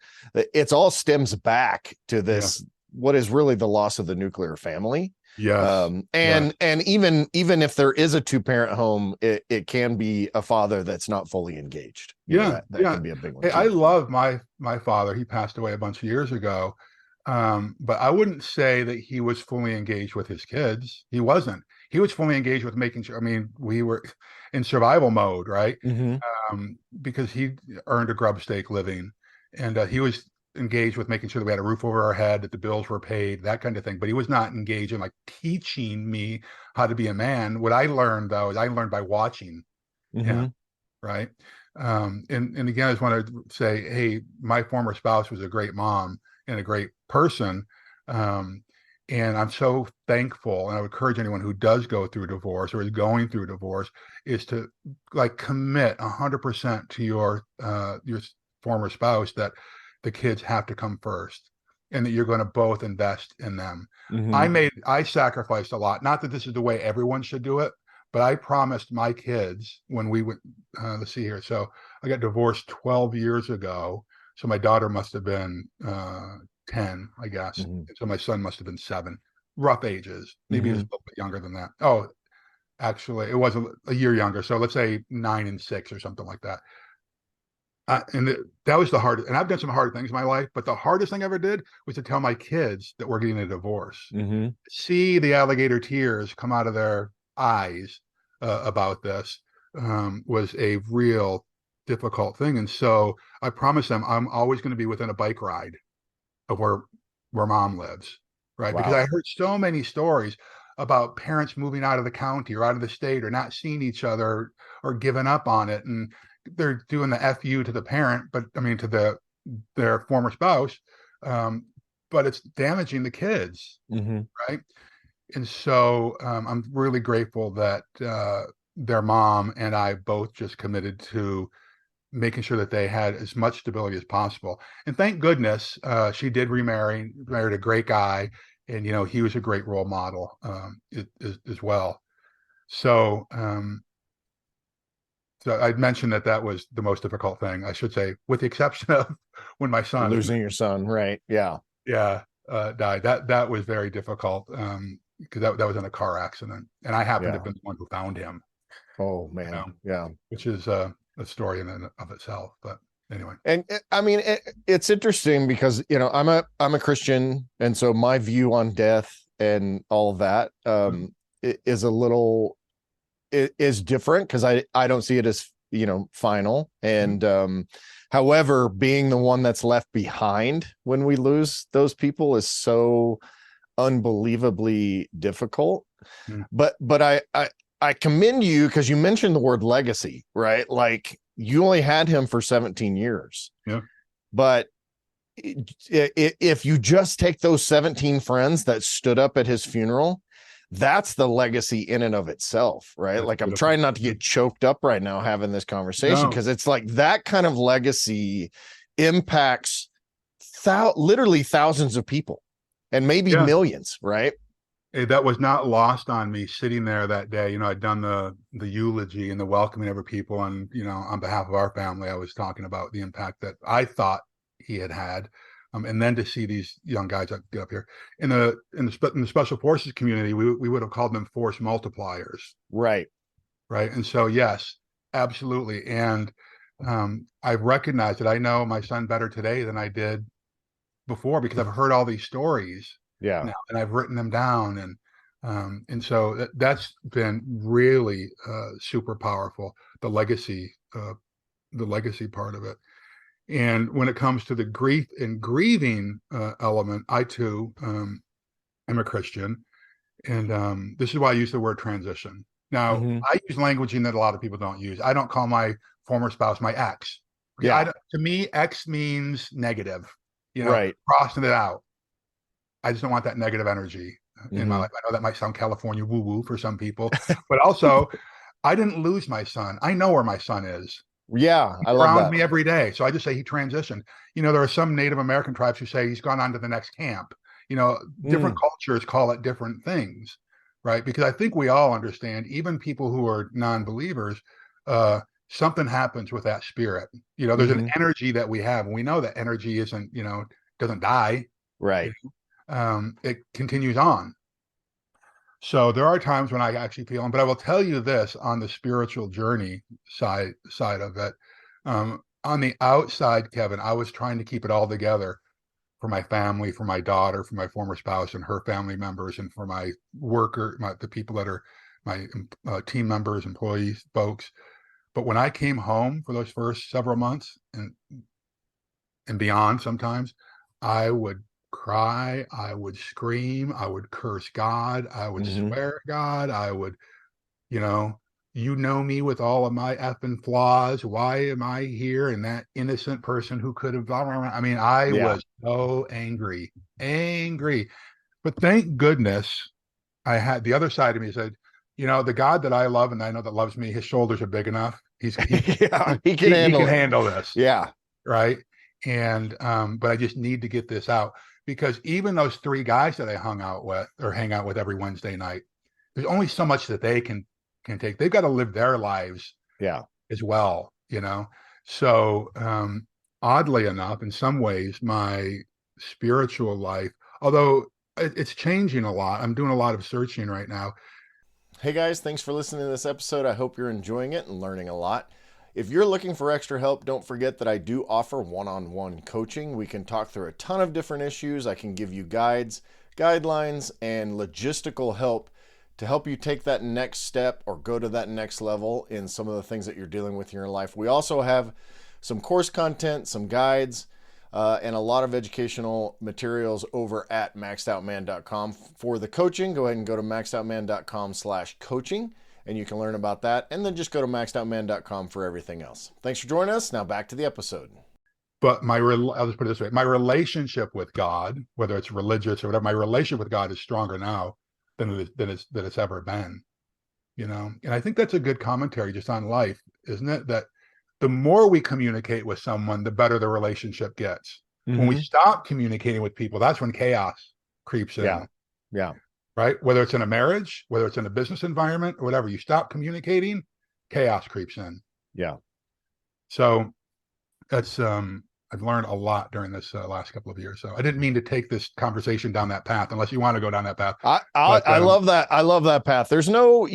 it's all stems back to this, what is really the loss of the nuclear family. Yes. And even if there is a 2-parent home, it can be a father that's not fully engaged. That can be a big one. Hey, I love my father. He passed away a bunch of years ago. But I wouldn't say that he was fully engaged with his kids. He wasn't. He was fully engaged with making sure. I mean, we were in survival mode, right? Because he earned a grub stake living, and he was engaged with making sure that we had a roof over our head, that the bills were paid, that kind of thing. But he was not engaged in like teaching me how to be a man. What I learned though is I learned by watching him, right? And again, I just want to say, hey, my former spouse was a great mom and a great person. And I'm so thankful, and I would encourage anyone who does go through a divorce or is going through a divorce is to like commit 100% to your former spouse, that the kids have to come first and that you're going to both invest in them. I sacrificed a lot. Not that this is the way everyone should do it, but I promised my kids when we went, let's see here. So I got divorced 12 years ago. So my daughter must have been 10, I guess. So my son must have been 7, rough ages. Maybe he was a little bit younger than that. Oh, actually, it was a year younger. So let's say 9 and 6 or something like that. That was the hardest. And I've done some hard things in my life, but the hardest thing I ever did was to tell my kids that we're getting a divorce. See the alligator tears come out of their eyes about this was a real difficult thing. And so I promised them I'm always going to be within a bike ride of where mom lives, right? Wow. Because I heard so many stories about parents moving out of the county or out of the state or not seeing each other or giving up on it. And they're doing the FU to the parent, but I mean, to their former spouse, but it's damaging the kids, right? And so I'm really grateful that their mom and I both just committed to making sure that they had as much stability as possible. And thank goodness she did married a great guy, and he was a great role model as well. So so I'd mentioned that was the most difficult thing, I should say, with the exception of when my son losing your son, right? Yeah, died. That was very difficult because that was in a car accident, and I happened to have been the one who found him. Oh man, yeah, which is a story in and of itself. But anyway, and I mean it's interesting because I'm a Christian, and so my view on death and all of that is a little is different because I don't see it as final. And however, being the one that's left behind when we lose those people is so unbelievably difficult. But I commend you because you mentioned the word legacy, right? Like you only had him for 17 years. Yeah. But if you just take those 17 friends that stood up at his funeral, that's the legacy in and of itself, right? That's like beautiful. I'm trying not to get choked up right now having this conversation because it's like that kind of legacy impacts literally thousands of people and maybe millions, right? That was not lost on me sitting there that day. I'd done the eulogy and the welcoming of people, and on behalf of our family, I was talking about the impact that I thought he had. And then to see these young guys get up here in the special forces community, we would have called them force multipliers. Right. And so, yes, absolutely. And I've recognized that I know my son better today than I did before because I've heard all these stories. Yeah. Now, and I've written them down. And so that's been really super powerful. The legacy part of it. And when it comes to the grief and grieving element, I too am a Christian. And this is why I use the word transition. Now, I use languaging that a lot of people don't use. I don't call my former spouse my ex. To me, ex means negative, right. Crossing it out. I just don't want that negative energy in my life. I know that might sound California woo-woo for some people, but also I didn't lose my son. I know where my son is. Yeah, I love that. Around me every day. So I just say he transitioned. There are some Native American tribes who say he's gone on to the next camp. Different cultures call it different things, right? Because I think we all understand, even people who are non-believers, something happens with that spirit. There's an energy that we have, and we know that energy isn't, doesn't die. Right. It continues on. So there are times when I actually feel, but I will tell you this on the spiritual journey side of it. On the outside, Kevin, I was trying to keep it all together for my family, for my daughter, for my former spouse and her family members, and for my the people that are my team members, employees, folks. But when I came home for those first several months, and and beyond sometimes, I would cry, I would scream, I would curse God, I would swear at God, I would, you know me with all of my effing flaws. Why am I here? And that innocent person who could have, I mean, I was so angry. But thank goodness I had the other side of me said, the God that I love and I know that loves me, his shoulders are big enough. He can handle this. Yeah. Right. And but I just need to get this out, because even those three guys that I hang out with every Wednesday night, there's only so much that they can take. They've got to live their lives as well, So oddly enough, in some ways, my spiritual life, although it's changing a lot. I'm doing a lot of searching right now. Hey guys, thanks for listening to this episode. I hope you're enjoying it and learning a lot. If you're looking for extra help, don't forget that I do offer one-on-one coaching. We can talk through a ton of different issues. I can give you guides, guidelines, and logistical help to help you take that next step or go to that next level in some of the things that you're dealing with in your life. We also have some course content, some guides, and a lot of educational materials over at maxedoutman.com. For the coaching, go ahead and go to maxedoutman.com/coaching, and you can learn about that. And then just go to maxedoutman.com for everything else. Thanks for joining us. Now back to the episode. But I'll just put it this way. My relationship with God, whether it's religious or whatever, my relationship with God is stronger now than it's ever been, And I think that's a good commentary just on life, isn't it? That the more we communicate with someone, the better the relationship gets. When we stop communicating with people, that's when chaos creeps in. Yeah. Right? Whether it's in a marriage, whether it's in a business environment or whatever, you stop communicating, chaos creeps in. Yeah. So that's, I've learned a lot during this last couple of years. So I didn't mean to take this conversation down that path, unless you want to go down that path. I love that. I love that path. There's no,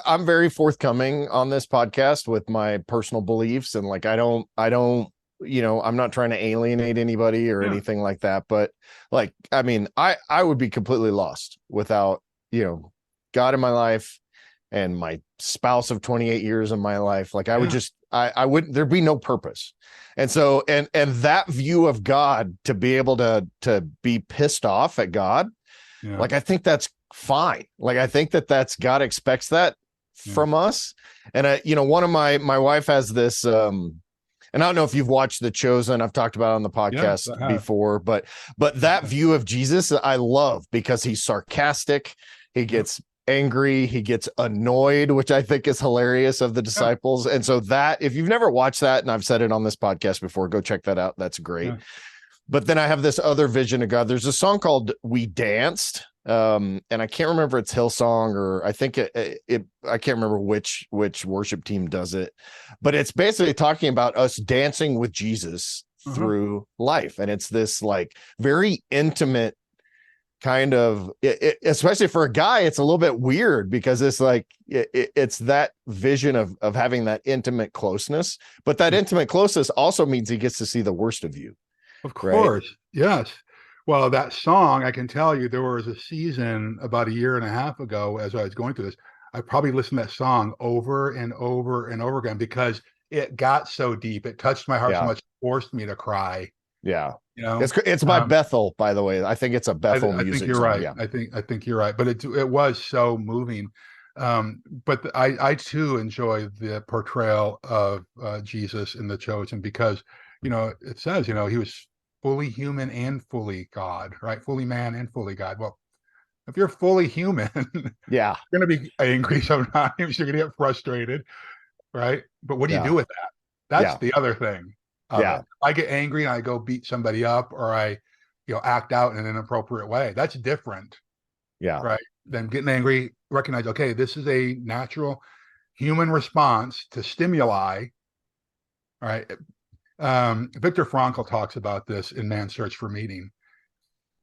I'm very forthcoming on this podcast with my personal beliefs, and like, I don't, I'm not trying to alienate anybody or anything like that. But like, I mean, I would be completely lost without, God in my life and my spouse of 28 years in my life. Like I would just, I wouldn't, there'd be no purpose. And so, and that view of God, to be able to be pissed off at God, like, I think that's fine. Like, I think that's God expects that from us. And one of my wife has this, and I don't know if you've watched The Chosen. I've talked about it on the podcast before, but that view of Jesus, I love, because he's sarcastic. He gets angry, he gets annoyed, which I think is hilarious, of the disciples. And so that, if you've never watched that, and I've said it on this podcast before, go check that out. That's great. But then I have this other vision of God. There's a song called We Danced. And I can't remember, it's Hillsong, or I think I can't remember which worship team does it, but it's basically talking about us dancing with Jesus through life. And it's this like very intimate kind of, especially for a guy, it's a little bit weird, because it's like, it's that vision of having that intimate closeness, but that intimate closeness also means he gets to see the worst of you. Of course. Right? Yes. Well, that song, I can tell you, there was a season about a year and a half ago, as I was going through this, I probably listened to that song over and over and over again, because it got so deep. It touched my heart so much, it forced me to cry. Yeah. It's by Bethel, by the way. I think it's a Bethel music. I think you're right. Yeah. I think you're right. But it was so moving. But I too enjoy the portrayal of Jesus in The Chosen, because, it says, he was fully human and fully God, right? Fully man and fully God. Well, if you're fully human, you're going to be angry sometimes. You're going to get frustrated, right? But what do you do with that? That's the other thing. If I get angry and I go beat somebody up, or I, act out in an inappropriate way, that's different. Right. Than getting angry, recognize, okay, this is a natural human response to stimuli. Right. Viktor Frankl talks about this in Man's Search for Meaning.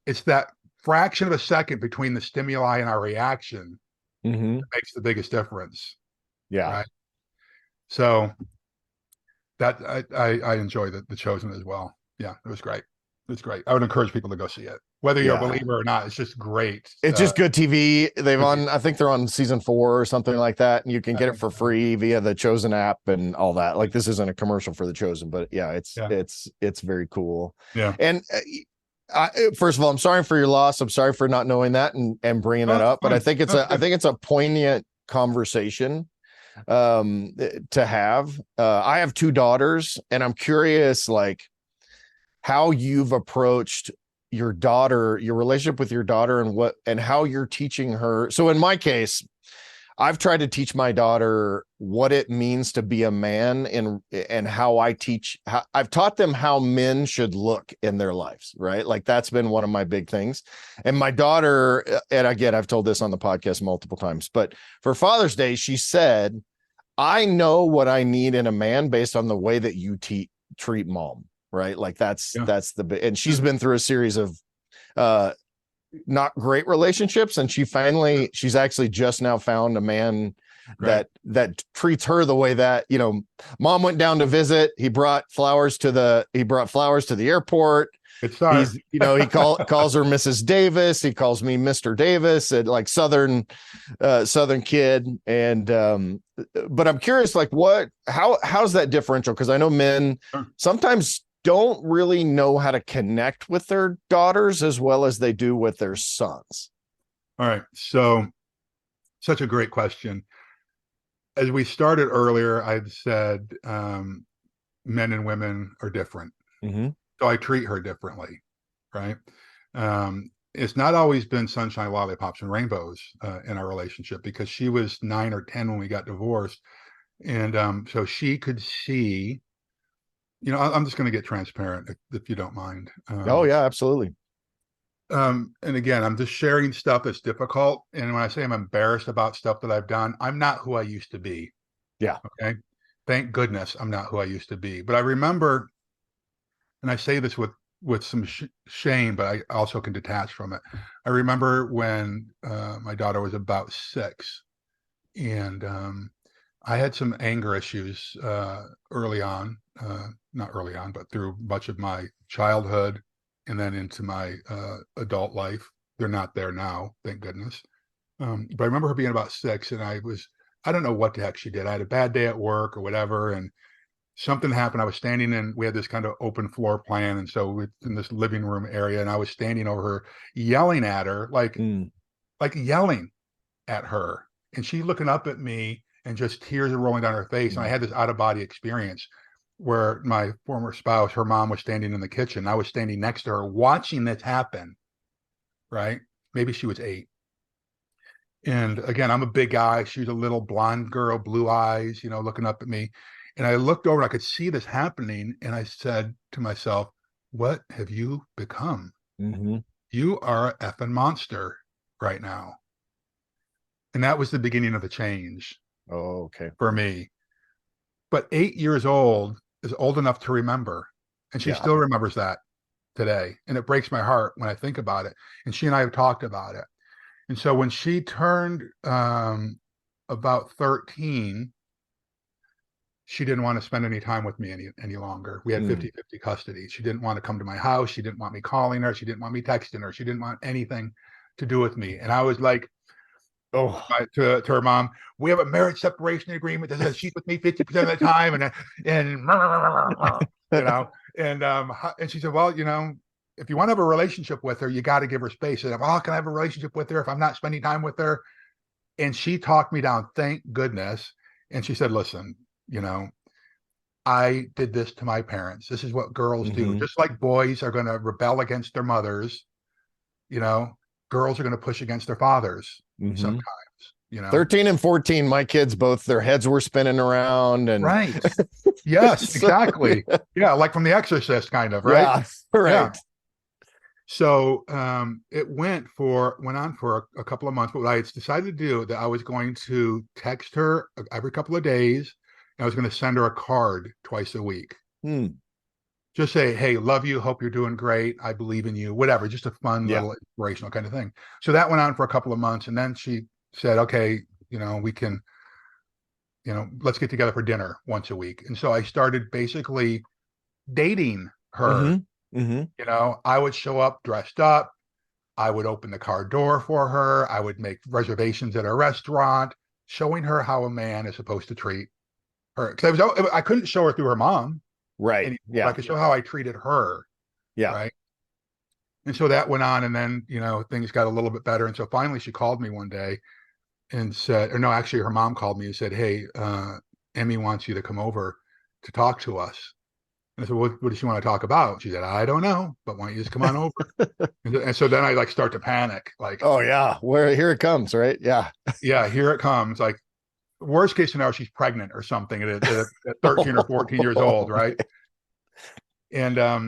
It's that fraction of a second between the stimuli and our reaction that makes the biggest difference. Right. So that I enjoy the Chosen as well. Yeah, it was great. It's great. I would encourage people to go see it, whether you're a believer or not. It's just great. It's just good TV. I think they're on season 4 or something like that, and you can get it for free via the Chosen app and all that. Like, this isn't a commercial for the Chosen, but it's very cool. Yeah. And first of all, I'm sorry for your loss. I'm sorry for not knowing that and bringing that up. But I think it's a poignant conversation to have. I have 2 daughters, and I'm curious, like, how you've approached your daughter, your relationship with your daughter, and how you're teaching her. So in my case, I've tried to teach my daughter what it means to be a man, and how I've taught them how men should look in their lives, right? Like, that's been one of my big things. And my daughter, and again, I've told this on the podcast multiple times, but for Father's Day, she said, I know what I need in a man based on the way that you treat mom. Right. Like, that's and she's been through a series of not great relationships. And she's actually just now found a man that treats her the way that, mom went down to visit. He brought flowers to the airport. He calls her Mrs. Davis. He calls me Mr. Davis, and like Southern kid. And but I'm curious, like, how's that differential? Because I know men sometimes don't really know how to connect with their daughters as well as they do with their sons. All right. So, such a great question. As we started earlier, I'd said men and women are different. Mm-hmm. So I treat her differently, right? It's not always been sunshine, lollipops, and rainbows in our relationship, because she was 9 or 10 when we got divorced. And so she could see, I'm just going to get transparent if you don't mind. Oh, yeah, absolutely. And again, I'm just sharing stuff that's difficult. And when I say I'm embarrassed about stuff that I've done, I'm not who I used to be. Yeah. Okay. Thank goodness I'm not who I used to be. But I remember, and I say this with some shame, but I also can detach from it. I remember when my daughter was about 6, and I had some anger issues early on, not early on, but through much of my childhood and then into my adult life. They're not there now, thank goodness. But I remember her being about 6, and I don't know what the heck she did. I had a bad day at work or whatever, and something happened. I was standing in, we had this kind of open floor plan. And so in this living room area, and I was standing over her, yelling at her, like yelling at her. And she looking up at me, and just tears are rolling down her face. And I had this out of body experience where my former spouse, her mom, was standing in the kitchen. I was standing next to her watching this happen, right? Maybe she was 8. And again, I'm a big guy. She was a little blonde girl, blue eyes, looking up at me. And I looked over and I could see this happening. And I said to myself, what have you become? Mm-hmm. You are an effing monster right now. And that was the beginning of the change. Oh, okay. For me. But 8 years old is old enough to remember. And she still remembers that today. And it breaks my heart when I think about it. And she and I have talked about it. And so when she turned about 13, she didn't want to spend any time with me any longer. We had 50-50 custody. She didn't want to come to my house. She didn't want me calling her. She didn't want me texting her. She didn't want anything to do with me. And I was like, to her mom, we have a marriage separation agreement that says she's with me 50% of the time. And she said, well, if you want to have a relationship with her, you got to give her space. I said, well, can I have a relationship with her if I'm not spending time with her? And she talked me down, thank goodness. And she said, listen, I did this to my parents. This is what girls do. Just like boys are going to rebel against their mothers, girls are going to push against their fathers sometimes. 13 and 14, my kids, both their heads were spinning around. And right. Yes, exactly. Yeah. Like from The Exorcist, kind of, right? Yeah, right. Yeah. So it went on for a couple of months, but what I had decided to do, that I was going to text her every couple of days. I was going to send her a card twice a week. Just say, hey, love you. Hope you're doing great. I believe in you, whatever. Just a fun little inspirational kind of thing. So that went on for a couple of months. And then she said, okay, we can, let's get together for dinner once a week. And so I started basically dating her You know, I would show up dressed up. I would open the car door for her. I would make reservations at a restaurant, showing her how a man is supposed to treat her. Because I couldn't show her through her mom. Right. Anymore. Yeah. I could show how I treated her. Yeah. Right. And so that went on, and then, you know, things got a little bit better. And so finally she called me one day and said, or no, actually her mom called me and said, hey, Emmy wants you to come over to talk to us. And I said, what does she want to talk about? She said, I don't know, but why don't you just come on over? And so then I like start to panic. Like, oh yeah, here it comes, right? Yeah. Yeah, here it comes. Like, worst case scenario, she's pregnant or something at 13 or 14 years old, right? And I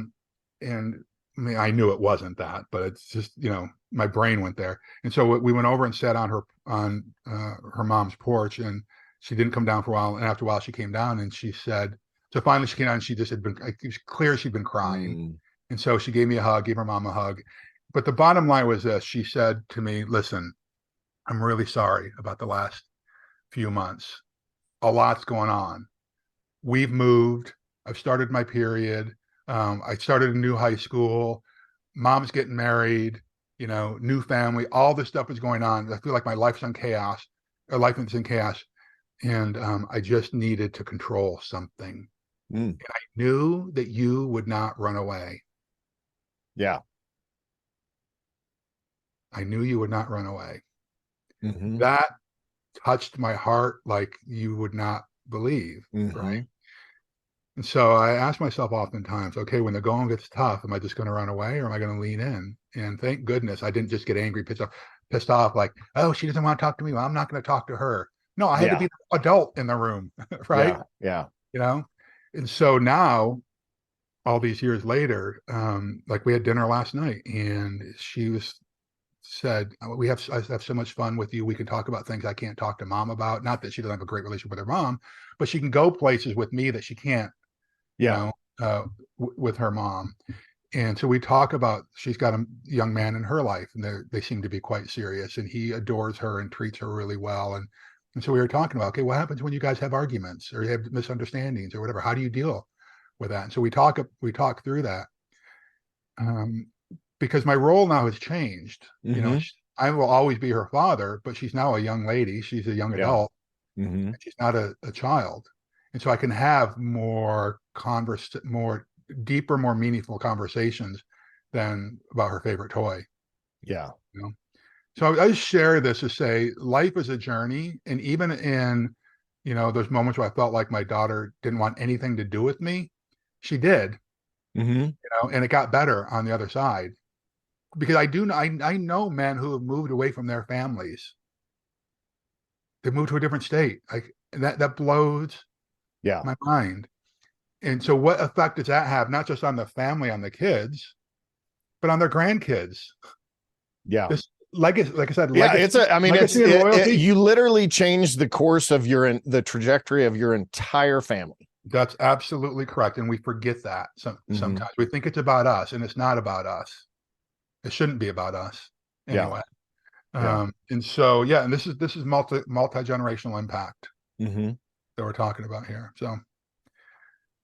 mean, I knew it wasn't that, but it's just, you know, my brain went there. And so we went over and sat on her mom's porch, and she didn't come down for a while. And after a while, she came down and she said, so finally she came down and she just had been, it was clear she'd been crying. And so she gave me a hug, gave her mom a hug. But the bottom line was this: she said to me, listen, I'm really sorry about the last few months. A lot's going on. We've moved. I've started my period. I started a new high school. Mom's getting married, you know, new family. All this stuff is going on. I feel like my life's in chaos, or life is in chaos. And I just needed to control something. And I knew that you would not run away. Yeah. I knew you would not run away. That touched my heart like you would not believe, right? And so I ask myself oftentimes, okay, when the going gets tough, am I just going to run away, or am I going to lean in? And thank goodness I didn't just get angry, pissed off, like, oh, she doesn't want to talk to me, well, I'm not going to talk to her. No, I had to be the adult in the room, right? Yeah. You know? And so now, all these years later, like we had dinner last night, and she said, I have so much fun with you. We can talk about things I can't talk to mom about. Not that she doesn't have a great relationship with her mom, but she can go places with me that she can't, you know, with her mom. And so we talk about, she's got a young man in her life, and they seem to be quite serious, and he adores her and treats her really well. And so we were talking about, okay, what happens when you guys have arguments or you have misunderstandings or whatever? How do you deal with that? And so we talk through that. Because my role now has changed. You know, I will always be her father, but she's now a young lady. She's a young adult. And she's not a child. And so I can have more deeper, more meaningful conversations than about her favorite toy. Yeah. You know? So I share this to say life is a journey. And even in, you know, those moments where I felt like my daughter didn't want anything to do with me, she did. You know, and it got better on the other side. Because I know men who have moved away from their families. They moved to a different state. Like that blows my mind. And so what effect does that have, not just on the family, on the kids, but on their grandkids? Yeah. This legacy, like I said, you literally changed the course of the trajectory of your entire family. That's absolutely correct. And we forget that sometimes. We think it's about us, and it's not about us. It shouldn't be about us anyway. And so, and this is multi-generational impact that we're talking about here. So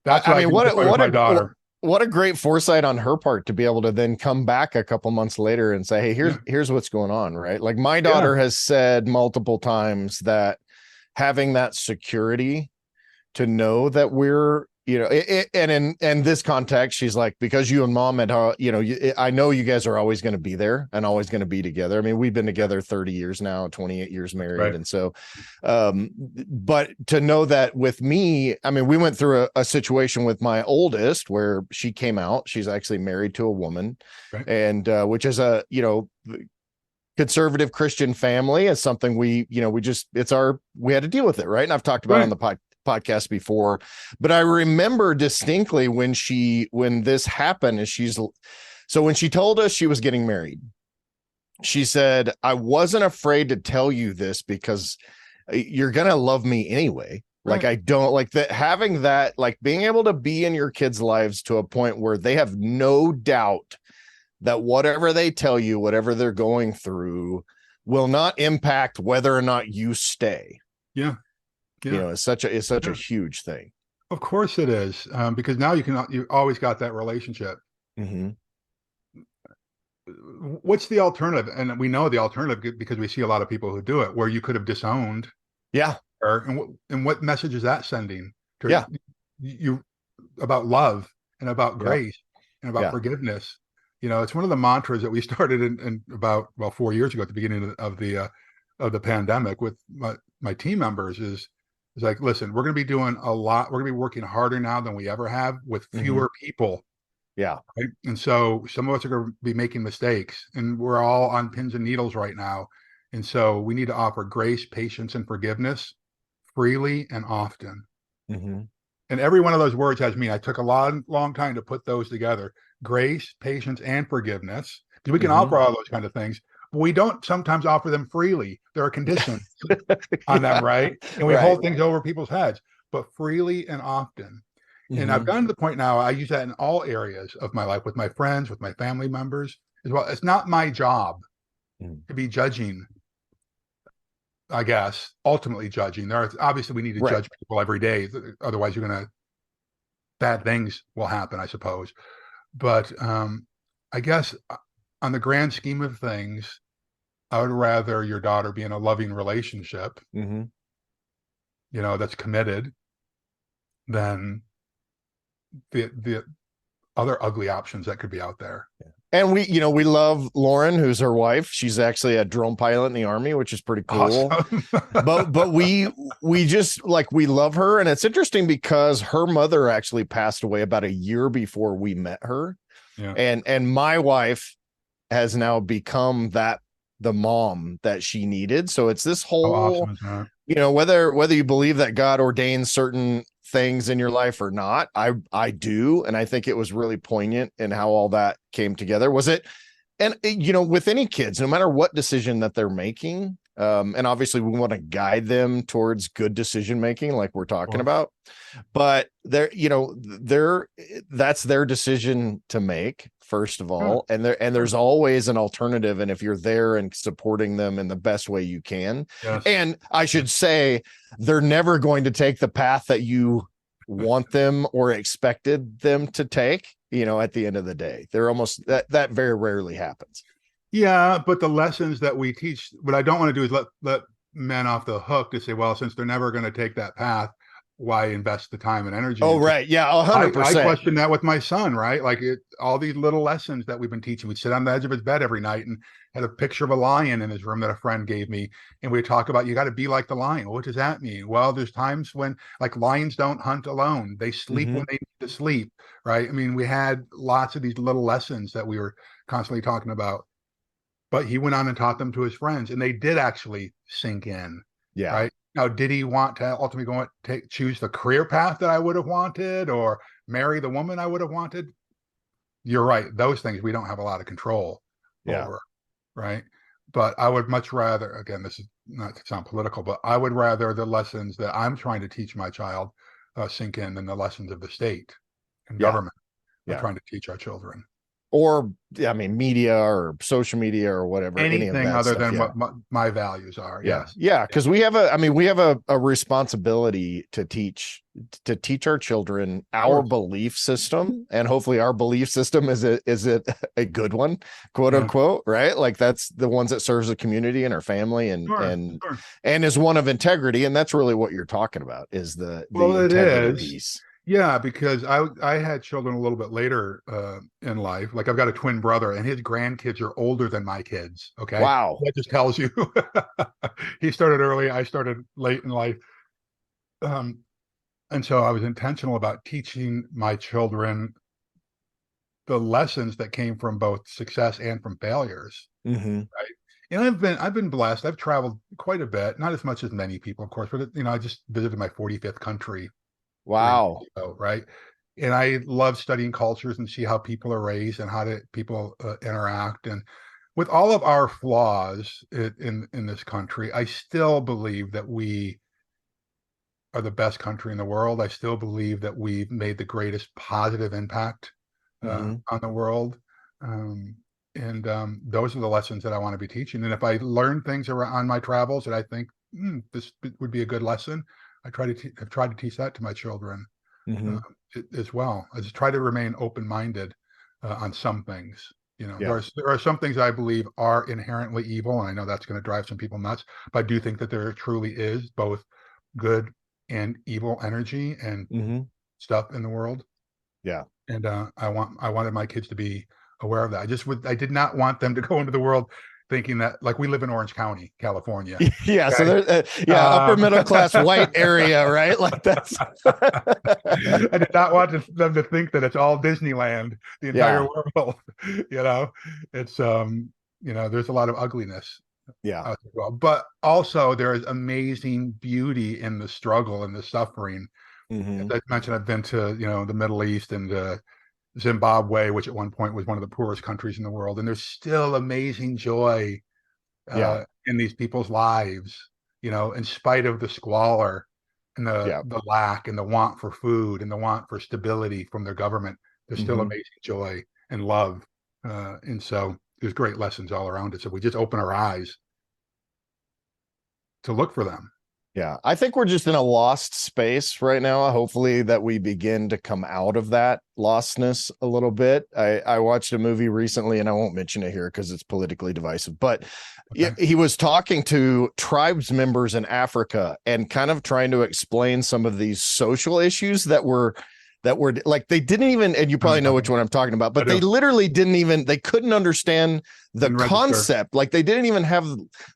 that's what my daughter. What a great foresight on her part to be able to then come back a couple months later and say, hey, here's what's going on, right? Like my daughter has said multiple times that having that security to know that we're, you know, and in this context, she's like, because you and mom I know you guys are always going to be there and always going to be together. I mean, we've been together 30 years now, 28 years married. Right. And so, but to know that with me, I mean, we went through a situation with my oldest where she came out, she's actually married to a woman, and which is a, you know, conservative Christian family is something we had to deal with it. Right. And I've talked about it on the podcast before, but I remember distinctly when this happened, and when she told us she was getting married, she said, I wasn't afraid to tell you this because you're going to love me anyway. Right. Like, I don't like that, having that, like being able to be in your kids' lives to a point where they have no doubt that whatever they tell you, whatever they're going through, will not impact whether or not you stay. Yeah. You know, it's such a huge thing. Of course it is, because now you always got that relationship. Mm-hmm. What's the alternative? And we know the alternative because we see a lot of people who do it, where you could have disowned Yeah. her. And what message is that sending to Yeah. you about love and about Yeah. grace and about Yeah. forgiveness? It's one of the mantras that we started in about 4 years ago at the beginning of the pandemic with my team members is like, listen, we're going to be doing a lot. We're going to be working harder now than we ever have with fewer people. Yeah. Right? And so some of us are going to be making mistakes, and we're all on pins and needles right now. And so we need to offer grace, patience, and forgiveness freely and often. Mm-hmm. And every one of those words has meaning. I took a long time to put those together: grace, patience, and forgiveness. Because we can offer all those kind of things, but we don't sometimes offer them freely. There are conditions on them, right? And we hold things over people's heads, but freely and often. And I've gotten to the point now, I use that in all areas of my life, with my friends, with my family members as well. It's not my job to be judging, I guess, ultimately judging. Obviously we need to judge people every day. Otherwise bad things will happen, I suppose. But I guess on the grand scheme of things, I would rather your daughter be in a loving relationship, that's committed, than the other ugly options that could be out there. And we love Lauren, who's her wife. She's actually a drone pilot in the Army, which is pretty cool. Awesome. but we just we love her. And it's interesting because her mother actually passed away about a year before we met her. Yeah. And my wife has now become the mom that she needed. So it's this whole, awesome is that? Whether you believe that God ordains certain things in your life or not, I do. And I think it was really poignant in how all that came together. Was it? And, with any kids, no matter what decision that they're making, and obviously we want to guide them towards good decision making, like we're talking about, but that's their decision to make, first of all. And there's always an alternative. And if you're there and supporting them in the best way you can, and I should say, they're never going to take the path that you want them or expected them to take, at the end of the day. They're almost that very rarely happens. Yeah, but the lessons that we teach, what I don't want to do is let men off the hook to say, well, since they're never going to take that path, why invest the time and energy? Oh, right. Yeah, 100%. I question that with my son, right? Like all these little lessons that we've been teaching. We'd sit on the edge of his bed every night and had a picture of a lion in his room that a friend gave me. And we'd talk about, you got to be like the lion. What does that mean? Well, there's times when lions don't hunt alone. They sleep when they need to sleep, right? I mean, we had lots of these little lessons that we were constantly talking about. But he went on and taught them to his friends, and they did actually sink in. Yeah. Right. Now, did he want to ultimately choose the career path that I would have wanted, or marry the woman I would have wanted? You're right. Those things we don't have a lot of control over. Right. But I would much rather, again, this is not to sound political, but I would rather the lessons that I'm trying to teach my child sink in than the lessons of the state and government are trying to teach our children. Or, media or social media or whatever. Anything other than what my values are. Yes. Yeah. Because we have a responsibility to teach our children our belief system, and hopefully our belief system is a good one, quote unquote, right? Like that's the ones that serves the community and our family and is one of integrity. And that's really what you're talking about is the integrity piece. Yeah, because I had children a little bit later in life. Like I've got a twin brother, and his grandkids are older than my kids. Okay, wow, that just tells you. He started early, I started late in life, and so I was intentional about teaching my children the lessons that came from both success and from failures. Right, and I've been blessed. I've traveled quite a bit, not as much as many people, of course, but I just visited my 45th country. Wow. Right. And I love studying cultures and see how people are raised and how people interact. And with all of our flaws in this country, I still believe that we are the best country in the world. I still believe that we've made the greatest positive impact on the world. And those are the lessons that I want to be teaching. And if I learn things on my travels that I think this would be a good lesson, I've tried to teach that to my children as well. I just try to remain open-minded on some things. There are some things I believe are inherently evil, and I know that's going to drive some people nuts, but I do think that there truly is both good and evil energy and stuff in the world. Yeah. And I wanted my kids to be aware of that. I did not want them to go into the world thinking that, like, we live in Orange County, California. Yeah. Okay? So there's upper middle class white area, right? Like that's. I did not want them to think that it's all Disneyland, the entire world. It's there's a lot of ugliness. Yeah. As well. But also there is amazing beauty in the struggle and the suffering. As I mentioned, I've been to the Middle East and Zimbabwe, which at one point was one of the poorest countries in the world, and there's still amazing joy in these people's lives, in spite of the squalor and the lack and the want for food and the want for stability from their government. There's still amazing joy and love, and so there's great lessons all around it. So we just open our eyes to look for them. Yeah, I think we're just in a lost space right now. Hopefully that we begin to come out of that lostness a little bit. I watched a movie recently, and I won't mention it here because it's politically divisive, but he was talking to tribes members in Africa and kind of trying to explain some of these social issues that were like, they didn't even, and you probably know which one I'm talking about, but they literally they couldn't understand the concept. Like, they didn't even have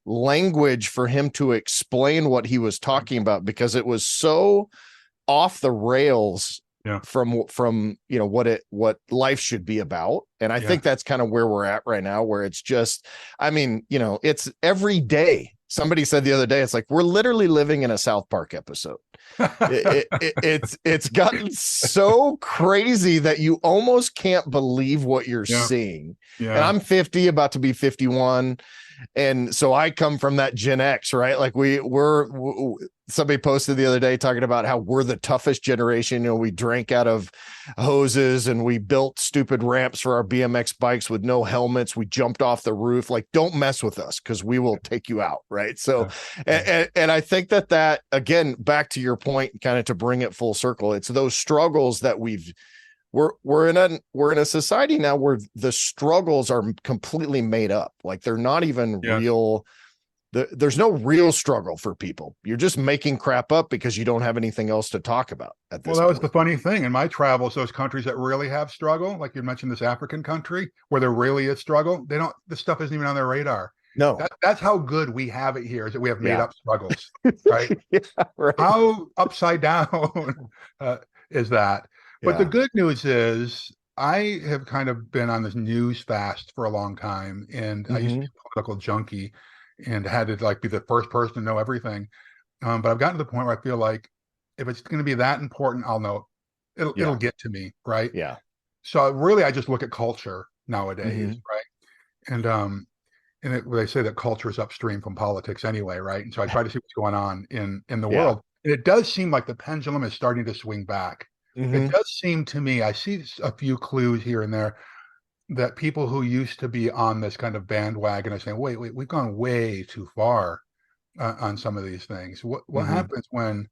language for him to explain what he was talking about because it was so off the rails from what life should be about. And I think that's kind of where we're at right now, where it's just, it's every day. Somebody said the other day, it's like, we're literally living in a South Park episode. It's gotten so crazy that you almost can't believe what you're seeing. And I'm 50, about to be 51. And so I come from that Gen X, right? Like somebody posted the other day talking about how we're the toughest generation. We drank out of hoses and we built stupid ramps for our BMX bikes with no helmets. We jumped off the roof. Like, don't mess with us because we will take you out. Right. So, and I think that again, back to your point, kind of to bring it full circle, it's those struggles that we're in a society now where the struggles are completely made up. Like, they're not even real. There's no real struggle for people. You're just making crap up because you don't have anything else to talk about at this point. Was the funny thing in my travels. Those countries that really have struggle, like you mentioned, this African country where there really is struggle, this stuff isn't even on their radar. No, that's how good we have it here, is that we have made up struggles, right? Right. How upside down is that? But the good news is I have kind of been on this news fast for a long time, and I used to be a political junkie and had to be the first person to know everything. But I've gotten to the point where I feel like if it's going to be that important, I'll know it'll get to me, right? Yeah. So really, I just look at culture nowadays, right? And they say that culture is upstream from politics anyway, right? And so I try to see what's going on in the world. And it does seem like the pendulum is starting to swing back. It does seem to me, I see a few clues here and there that people who used to be on this kind of bandwagon are saying, wait, we've gone way too far on some of these things. What happens when,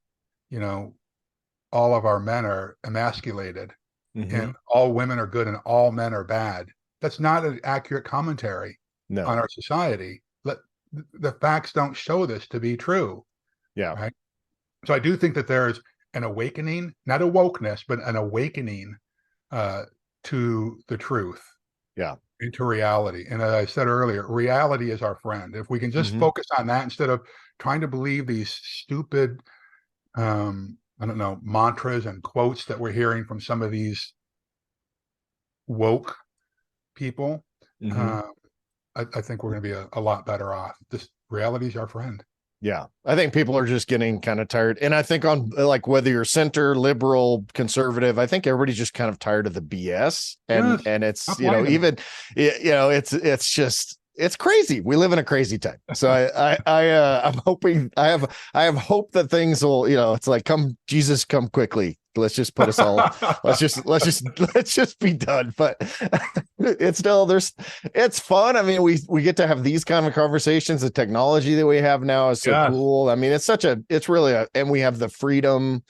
all of our men are emasculated and all women are good and all men are bad? That's not an accurate commentary on our society. The facts don't show this to be true. Yeah. Right. So I do think that there's an awakening, not a wokeness, but an awakening to the truth. Yeah. Into reality. And as I said earlier, reality is our friend. If we can just focus on that instead of trying to believe these stupid, mantras and quotes that we're hearing from some of these woke people, I think we're going to be a lot better off. This reality is our friend. Yeah, I think people are just getting kind of tired. And I think on whether you're center, liberal, conservative, I think everybody's just kind of tired of the BS. And it's, it's just, it's crazy. We live in a crazy time. So I'm hoping I have hope that things will, it's like, come Jesus, come quickly. Let's just put us all, let's just be done. But it's still, it's fun. I mean, we get to have these kind of conversations. The technology that we have now is so cool. I mean, it's really and we have the freedom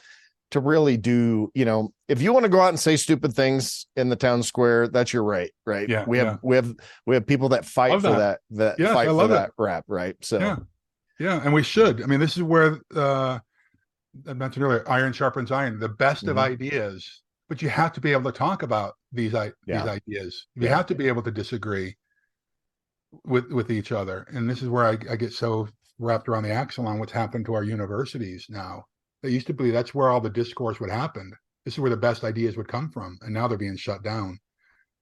to really do, if you want to go out and say stupid things in the town square, that's your right. Yeah. We have people that fight for that yes, fight I love for that it. rap. Right. So yeah. And we should. I mean, this is where I mentioned earlier, iron sharpens iron, the best of ideas, but you have to be able to talk about these ideas. You have to be able to disagree with each other. And this is where I get so wrapped around the axle on what's happened to our universities now. It used to be that's where all the discourse would happen. This is where the best ideas would come from, and now they're being shut down.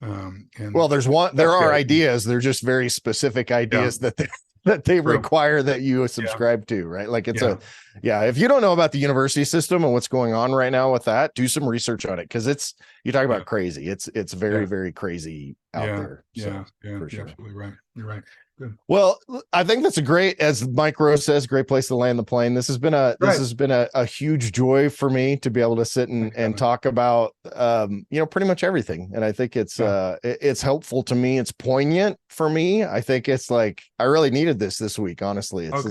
Well, there are ideas. They're just very specific ideas that they require that you subscribe to, right? Like if you don't know about the university system and what's going on right now with that, do some research on it, because you talk about crazy. It's very, very crazy out there. So, for sure. Absolutely right. You're right. Good. Well, I think that's as Mike Rose says, great place to land the plane. This has been a huge joy for me to be able to sit and talk about, pretty much everything. And I think it's helpful to me. It's poignant for me. I think it's like, I really needed this week. Honestly, it's,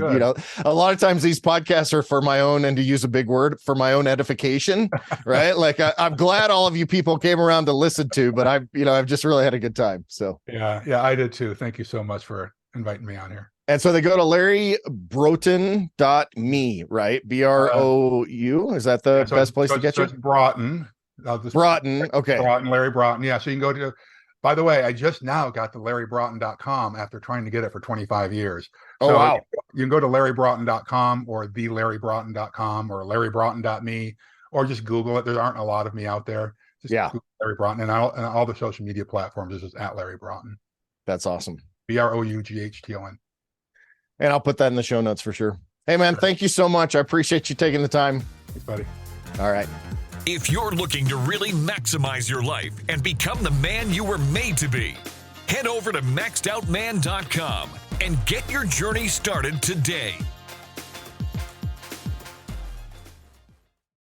a lot of times these podcasts are for my own, and to use a big word, for my own edification, right? Like I'm glad all of you people came around to listen to, but I've just really had a good time. So yeah, I did too. Thank you so much for inviting me on here. And so they go to LarryBroughton.me, right? BROU. Is that the best place to get you? Broughton. Broughton. Okay. Broughton, Larry Broughton. Yeah. So you can go to, by the way, I just now got the LarryBroughton.com after trying to get it for 25 years. So wow. You can go to LarryBroughton.com or thelarrybroughton.com or LarryBroughton.me, or just Google it. There aren't a lot of me out there. Just Google Larry Broughton, and all the social media platforms is just at Larry Broughton. That's awesome. BROUGHTON. And I'll put that in the show notes for sure. Hey, man, thank you so much. I appreciate you taking the time. Thanks, buddy. All right. If you're looking to really maximize your life and become the man you were made to be, head over to maxedoutman.com and get your journey started today.